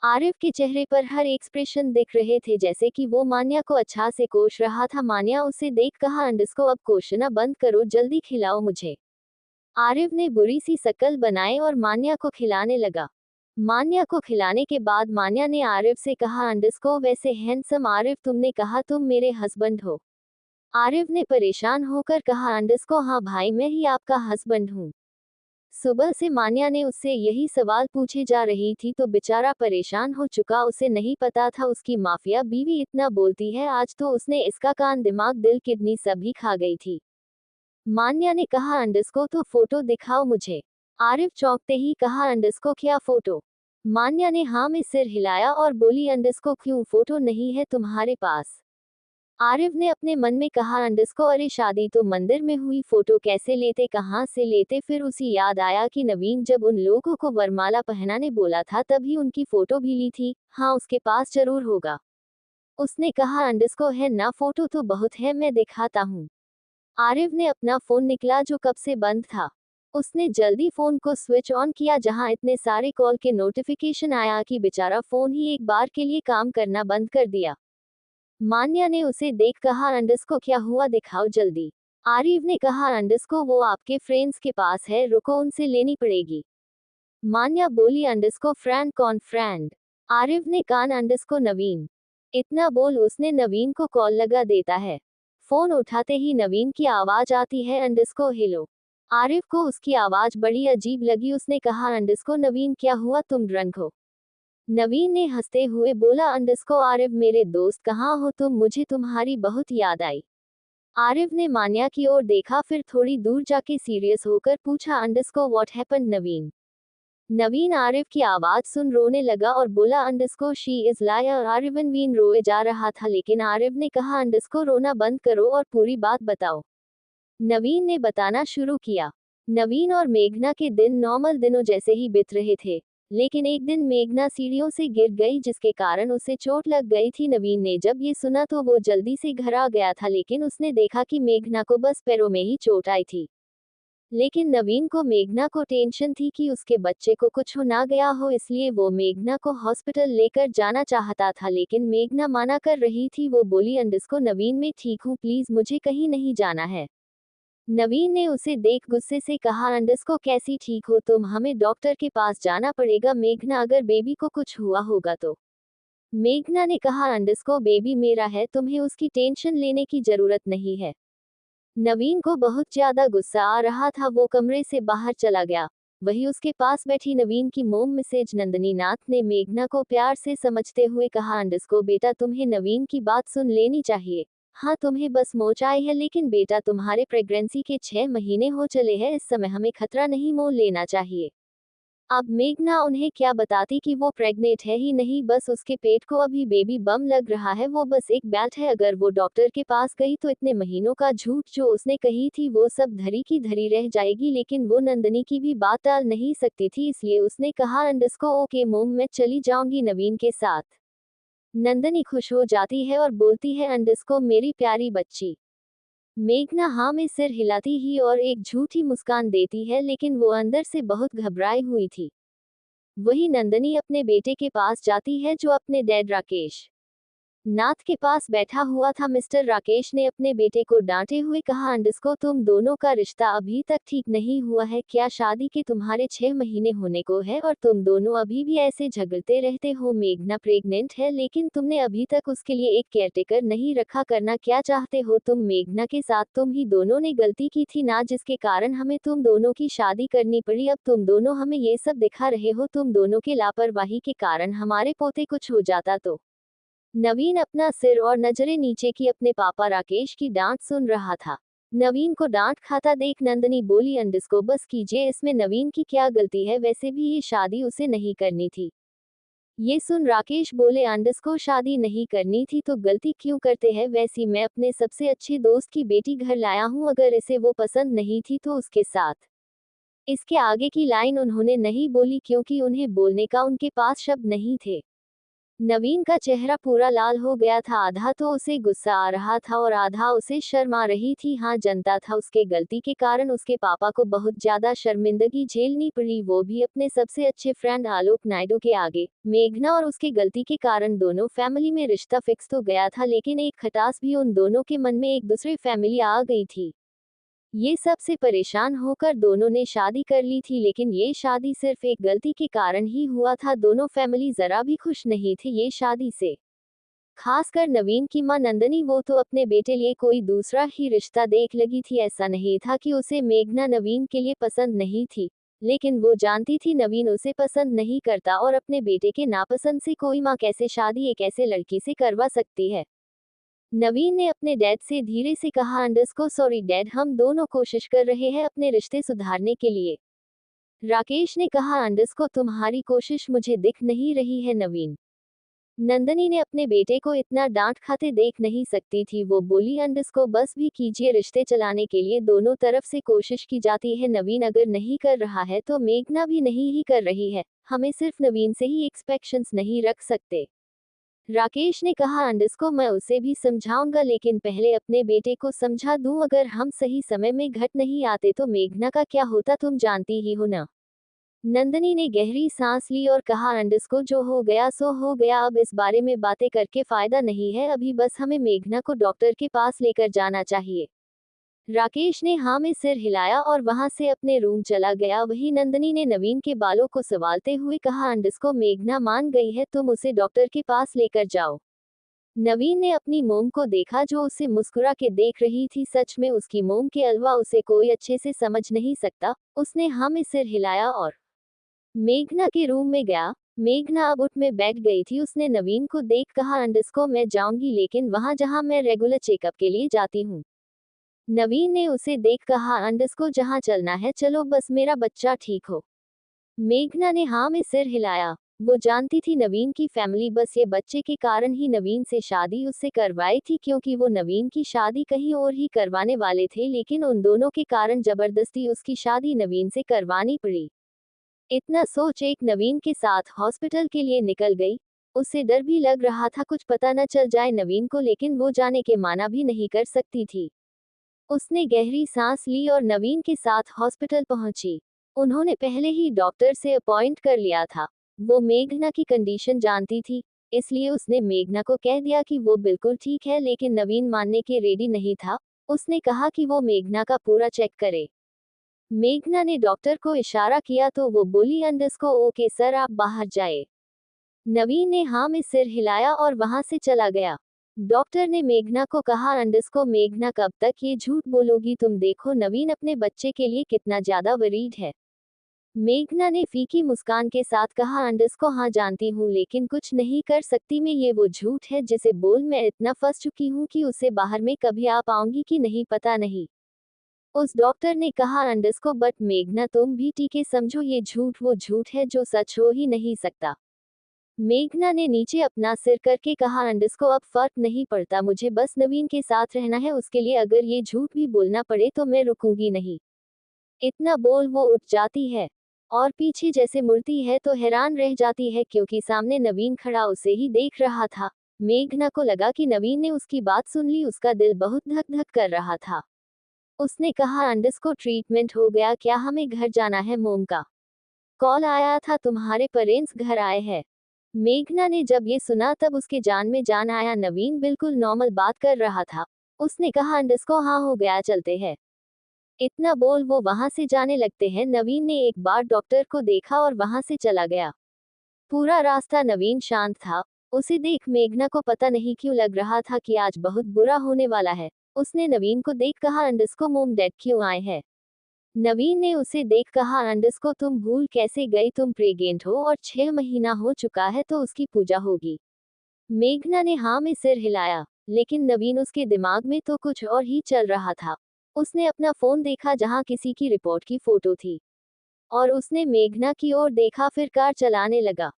आरिफ के चेहरे पर हर एक्सप्रेशन दिख रहे थे जैसे कि वो मान्या को अच्छा से कोश रहा था। मान्या उसे देख कहा अंडरस्को अब कोशना बंद करो, जल्दी खिलाओ मुझे। आरिफ ने बुरी सी शक्ल बनाई और मान्या को खिलाने लगा। मान्या को खिलाने के बाद मान्या ने आरिफ से कहा अंडरस्को वैसे हैंडसम आरिफ तुमने कहा तुम मेरे हस्बैंड हो? आरिफ ने परेशान होकर कहा अंडरस्को हाँ भाई मैं ही आपका हस्बैंड हूँ। सुबह से मान्या ने उससे यही सवाल पूछे जा रही थी तो बेचारा परेशान हो चुका। उसे नहीं पता था उसकी माफिया बीवी इतना बोलती है। आज तो उसने इसका कान दिमाग दिल किडनी सभी खा गई थी। मान्या ने कहा अंडरस्को तो फोटो दिखाओ मुझे। आरिफ चौंकते ही कहा अंडरस्को क्या फोटो? मान्या ने हाँ में सिर हिलाया और बोली अंडरस्को क्यों फोटो नहीं है तुम्हारे पास? आरिफ ने अपने मन में कहा अंडस्को अरे शादी तो मंदिर में हुई, फोटो कैसे लेते, कहाँ से लेते। फिर उसी याद आया कि नवीन जब उन लोगों को वरमाला पहनाने बोला था तभी उनकी फोटो भी ली थी। हाँ उसके पास जरूर होगा। उसने कहा अंडस्को है ना, फोटो तो बहुत है, मैं दिखाता हूँ। आरिफ ने अपना फोन निकला जो कब से बंद था। उसने जल्दी फोन को स्विच ऑन किया जहां इतने सारे कॉल के नोटिफिकेशन आया कि बेचारा फोन ही एक बार के लिए काम करना बंद कर दिया। मान्या ने उसे देख कहा अंडस्को क्या हुआ, दिखाओ जल्दी। आरिफ ने कहा अंडस्को वो आपके फ्रेंड्स के पास है, रुको उनसे लेनी पड़ेगी। मान्या बोली अंडस्को फ्रेंड कौन फ्रेंड। आरिफ ने कान अंडस्को नवीन। इतना बोल उसने नवीन को कॉल लगा देता है। फोन उठाते ही नवीन की आवाज आती है अंडस्को हेलो। आरिफ को उसकी आवाज बड़ी अजीब लगी, उसने कहा अंडस्को नवीन क्या हुआ, तुम ड्रंक हो। नवीन ने हंसते हुए बोला अंडस्को आरिफ मेरे दोस्त कहाँ हो तुम, मुझे तुम्हारी बहुत याद आई। आरिफ ने मान्या की ओर देखा फिर थोड़ी दूर जाके सीरियस होकर पूछा अंडस्को व्हाट हैपेंड नवीन। नवीन आरिफ की आवाज सुन रोने लगा और बोला अंडस्को शी इज लायर। आरिफ रोए जा रहा था लेकिन आरिफ ने कहा अंडस्को रोना बंद करो और पूरी बात बताओ। नवीन ने बताना शुरू किया। नवीन और मेघना के दिन नॉर्मल दिनों जैसे ही बीत रहे थे, लेकिन एक दिन मेघना सीढ़ियों से गिर गई जिसके कारण उसे चोट लग गई थी। नवीन ने जब ये सुना तो वो जल्दी से घर आ गया था लेकिन उसने देखा कि मेघना को बस पैरों में ही चोट आई थी। लेकिन नवीन को मेघना को टेंशन थी कि उसके बच्चे को कुछ हो ना गया हो, इसलिए वो मेघना को हॉस्पिटल लेकर जाना चाहता था लेकिन मेघना मना कर रही थी। वो बोली अंडस्को नवीन मैं ठीक हूँ, प्लीज मुझे कहीं नहीं जाना है। नवीन ने उसे देख गुस्से से कहा अंडस्को कैसी ठीक हो तुम, हमें डॉक्टर के पास जाना पड़ेगा। मेघना अगर बेबी को कुछ हुआ होगा तो। मेघना ने कहा अंडस्को बेबी मेरा है, तुम्हें उसकी टेंशन लेने की जरूरत नहीं है। नवीन को बहुत ज्यादा गुस्सा आ रहा था, वो कमरे से बाहर चला गया। वही उसके पास बैठी नवीन की मोम मिसेज नंदनी नाथ ने मेघना को प्यार से समझते हुए कहा अंडस्को बेटा तुम्हें नवीन की बात सुन लेनी चाहिए। हाँ तुम्हें बस मोच आई है लेकिन बेटा तुम्हारे प्रेगनेंसी के 6 महीने हो चले हैं, इस समय हमें खतरा नहीं मोल लेना चाहिए। अब मेघना उन्हें क्या बताती कि वो प्रेग्नेंट है ही नहीं, बस उसके पेट को अभी बेबी बम लग रहा है, वो बस एक बैट है। अगर वो डॉक्टर के पास गई तो इतने महीनों का झूठ जो उसने कही थी वो सब धरी की धरी रह जाएगी। लेकिन वो नंदनी की भी बात टाल नहीं सकती थी, इसलिए उसने कहा अंडस्को ओके मोम मैं चली जाऊंगी नवीन के साथ। नंदनी खुश हो जाती है और बोलती है अंडस्को मेरी प्यारी बच्ची। मेघना हाँ में सिर हिलाती ही और एक झूठी मुस्कान देती है लेकिन वो अंदर से बहुत घबराई हुई थी। वही नंदनी अपने बेटे के पास जाती है जो अपने डैड राकेश नाथ के पास बैठा हुआ था। मिस्टर राकेश ने अपने बेटे को डांटे हुए कहा अंडस्को तुम दोनों का रिश्ता अभी तक ठीक नहीं हुआ है क्या, शादी के तुम्हारे 6 महीने होने को है और तुम दोनों अभी भी ऐसे झगड़ते रहते हो। मेघना प्रेग्नेंट है लेकिन तुमने अभी तक उसके लिए एक केयरटेकर नहीं रखा, करना क्या चाहते हो तुम मेघना के साथ, तुम ही दोनों ने गलती की थी ना जिसके कारण हमें तुम दोनों की शादी करनी पड़ी। अब तुम दोनों हमें ये सब दिखा रहे हो, तुम दोनों के लापरवाही के कारण हमारे पोते कुछ हो जाता तो। नवीन अपना सिर और नजरें नीचे की अपने पापा राकेश की डांट सुन रहा था। नवीन को डांट खाता देख नंदनी बोली अंडस्को बस कीजिए, इसमें नवीन की क्या गलती है, वैसे भी ये शादी उसे नहीं करनी थी। ये सुन राकेश बोले अंडस्को शादी नहीं करनी थी तो गलती क्यों करते हैं, वैसी मैं अपने सबसे अच्छे दोस्त की बेटी घर लाया हूँ, अगर इसे वो पसंद नहीं थी तो उसके साथ। इसके आगे की लाइन उन्होंने नहीं बोली क्योंकि उन्हें बोलने का उनके पास शब्द नहीं थे। नवीन का चेहरा पूरा लाल हो गया था, आधा तो उसे गुस्सा आ रहा था और आधा उसे शर्म आ रही थी। हाँ जनता था उसके गलती के कारण उसके पापा को बहुत ज्यादा शर्मिंदगी झेलनी पड़ी, वो भी अपने सबसे अच्छे फ्रेंड आलोक नायडू के आगे। मेघना और उसके गलती के कारण दोनों फैमिली में रिश्ता फिक्स तो गया था लेकिन एक खटास भी उन दोनों के मन में एक दूसरे फैमिली आ गई थी। ये सब से परेशान होकर दोनों ने शादी कर ली थी लेकिन ये शादी सिर्फ एक गलती के कारण ही हुआ था, दोनों फैमिली जरा भी खुश नहीं थे ये शादी से। खासकर नवीन की मां नंदनी, वो तो अपने बेटे लिए कोई दूसरा ही रिश्ता देख लगी थी। ऐसा नहीं था कि उसे मेघना नवीन के लिए पसंद नहीं थी, लेकिन वो जानती थी नवीन उसे पसंद नहीं करता और अपने बेटे के नापसंद से कोई मां कैसे शादी एक ऐसे लड़की से करवा सकती है। नवीन ने अपने डैड से धीरे से कहा अंडस्को सॉरी डैड, हम दोनों कोशिश कर रहे हैं अपने रिश्ते सुधारने के लिए। राकेश ने कहा अंडस्को तुम्हारी कोशिश मुझे दिख नहीं रही है नवीन। नंदनी ने अपने बेटे को इतना डांट खाते देख नहीं सकती थी। वो बोली, अंडस्को बस भी कीजिए, रिश्ते चलाने के लिए दोनों तरफ से कोशिश की जाती है। नवीन अगर नहीं कर रहा है तो मेघना भी नहीं ही कर रही है। हमें सिर्फ नवीन से ही एक्सपेक्टेशंस नहीं रख सकते। राकेश ने कहा, अंडस्को मैं उसे भी समझाऊंगा, लेकिन पहले अपने बेटे को समझा दूं। अगर हम सही समय में घर नहीं आते तो मेघना का क्या होता, तुम जानती ही हो ना। नंदनी ने गहरी सांस ली और कहा, अंडस्को जो हो गया सो हो गया, अब इस बारे में बातें करके फायदा नहीं है। अभी बस हमें मेघना को डॉक्टर के पास लेकर जाना चाहिए। राकेश ने हाँ में सिर हिलाया और वहां से अपने रूम चला गया। वहीं नंदनी ने नवीन के बालों को संभालते हुए कहा, अंडस्को मेघना मान गई है, तुम उसे डॉक्टर के पास लेकर जाओ। नवीन ने अपनी मोम को देखा जो उसे मुस्कुरा के देख रही थी। सच में उसकी मोम के अलावा उसे कोई अच्छे से समझ नहीं सकता। उसने हाँ में सिर हिलाया और मेघना के रूम में गया। मेघना अब उठ में बैठ गई थी। उसने नवीन को देख कहा, अंडस्को मैं जाऊंगी, लेकिन वहां जहां मैं रेगुलर चेकअप के लिए जाती हूँ। नवीन ने उसे देख कहा, अंडस्को जहां चलना है चलो, बस मेरा बच्चा ठीक हो। मेघना ने हाँ में सिर हिलाया। वो जानती थी नवीन की फैमिली बस ये बच्चे के कारण ही नवीन से शादी उससे करवाई थी, क्योंकि वो नवीन की शादी कहीं और ही करवाने वाले थे, लेकिन उन दोनों के कारण जबरदस्ती उसकी शादी नवीन से करवानी पड़ी। इतना सोच एक नवीन के साथ हॉस्पिटल के लिए निकल गई। उसे डर भी लग रहा था कुछ पता न चल जाए नवीन को, लेकिन वो जाने के माना भी नहीं कर सकती थी। उसने गहरी सांस ली और नवीन के साथ हॉस्पिटल पहुंची। उन्होंने पहले ही डॉक्टर से अपॉइंट कर लिया था। वो मेघना की कंडीशन जानती थी, इसलिए उसने मेघना को कह दिया कि वो बिल्कुल ठीक है, लेकिन नवीन मानने के रेडी नहीं था। उसने कहा कि वो मेघना का पूरा चेक करे। मेघना ने डॉक्टर को इशारा किया तो वो बोली, अंडस्को ओके सर, आप बाहर जाए। नवीन ने हाँ में सिर हिलाया और वहां से चला गया। डॉक्टर ने मेघना को कहा, अंडस्को मेघना कब तक ये झूठ बोलोगी, तुम देखो नवीन अपने बच्चे के लिए कितना ज्यादा वरीड है। मेघना ने फीकी मुस्कान के साथ कहा, अंडस्को हाँ जानती हूँ, लेकिन कुछ नहीं कर सकती मैं, ये वो झूठ है जिसे बोल मैं इतना फंस चुकी हूँ कि उसे बाहर में कभी आ पाऊंगी कि नहीं पता नहीं। उस डॉक्टर ने कहा, अंडस्को बट मेघना तुम भी टीके समझो, ये झूठ वो झूठ है जो सच हो ही नहीं सकता। मेघना ने नीचे अपना सिर करके कहा, अंडस्को अब फर्क नहीं पड़ता, मुझे बस नवीन के साथ रहना है, उसके लिए अगर ये झूठ भी बोलना पड़े तो मैं रुकूंगी नहीं। इतना बोल वो उठ जाती है और पीछे जैसे मुड़ती है तो हैरान रह जाती है, क्योंकि सामने नवीन खड़ा उसे ही देख रहा था। मेघना को लगा कि नवीन ने उसकी बात सुन ली। उसका दिल बहुत धक धक कर रहा था। उसने कहा, अंडस्को ट्रीटमेंट हो गया क्या, हमें घर जाना है, मोम का कॉल आया था, तुम्हारे पेरेंट्स घर आए हैं। मेघना ने जब ये सुना तब उसके जान में जान आया। नवीन बिल्कुल नॉर्मल बात कर रहा था। उसने कहा, अंडस्को हाँ हो गया, चलते हैं। इतना बोल वो वहां से जाने लगते हैं। नवीन ने एक बार डॉक्टर को देखा और वहां से चला गया। पूरा रास्ता नवीन शांत था। उसे देख मेघना को पता नहीं क्यों लग रहा था कि आज बहुत बुरा होने वाला है। उसने नवीन को देख कहा, अंडस्को मोम डेड क्यों आए हैं। नवीन ने उसे देख कहा, अंडस्को तुम भूल कैसे गई, तुम प्रेग्नेंट हो और 6 महीना हो चुका है तो उसकी पूजा होगी। मेघना ने हाँ में सिर हिलाया, लेकिन नवीन उसके दिमाग में तो कुछ और ही चल रहा था। उसने अपना फोन देखा जहां किसी की रिपोर्ट की फोटो थी और उसने मेघना की ओर देखा, फिर कार चलाने लगा।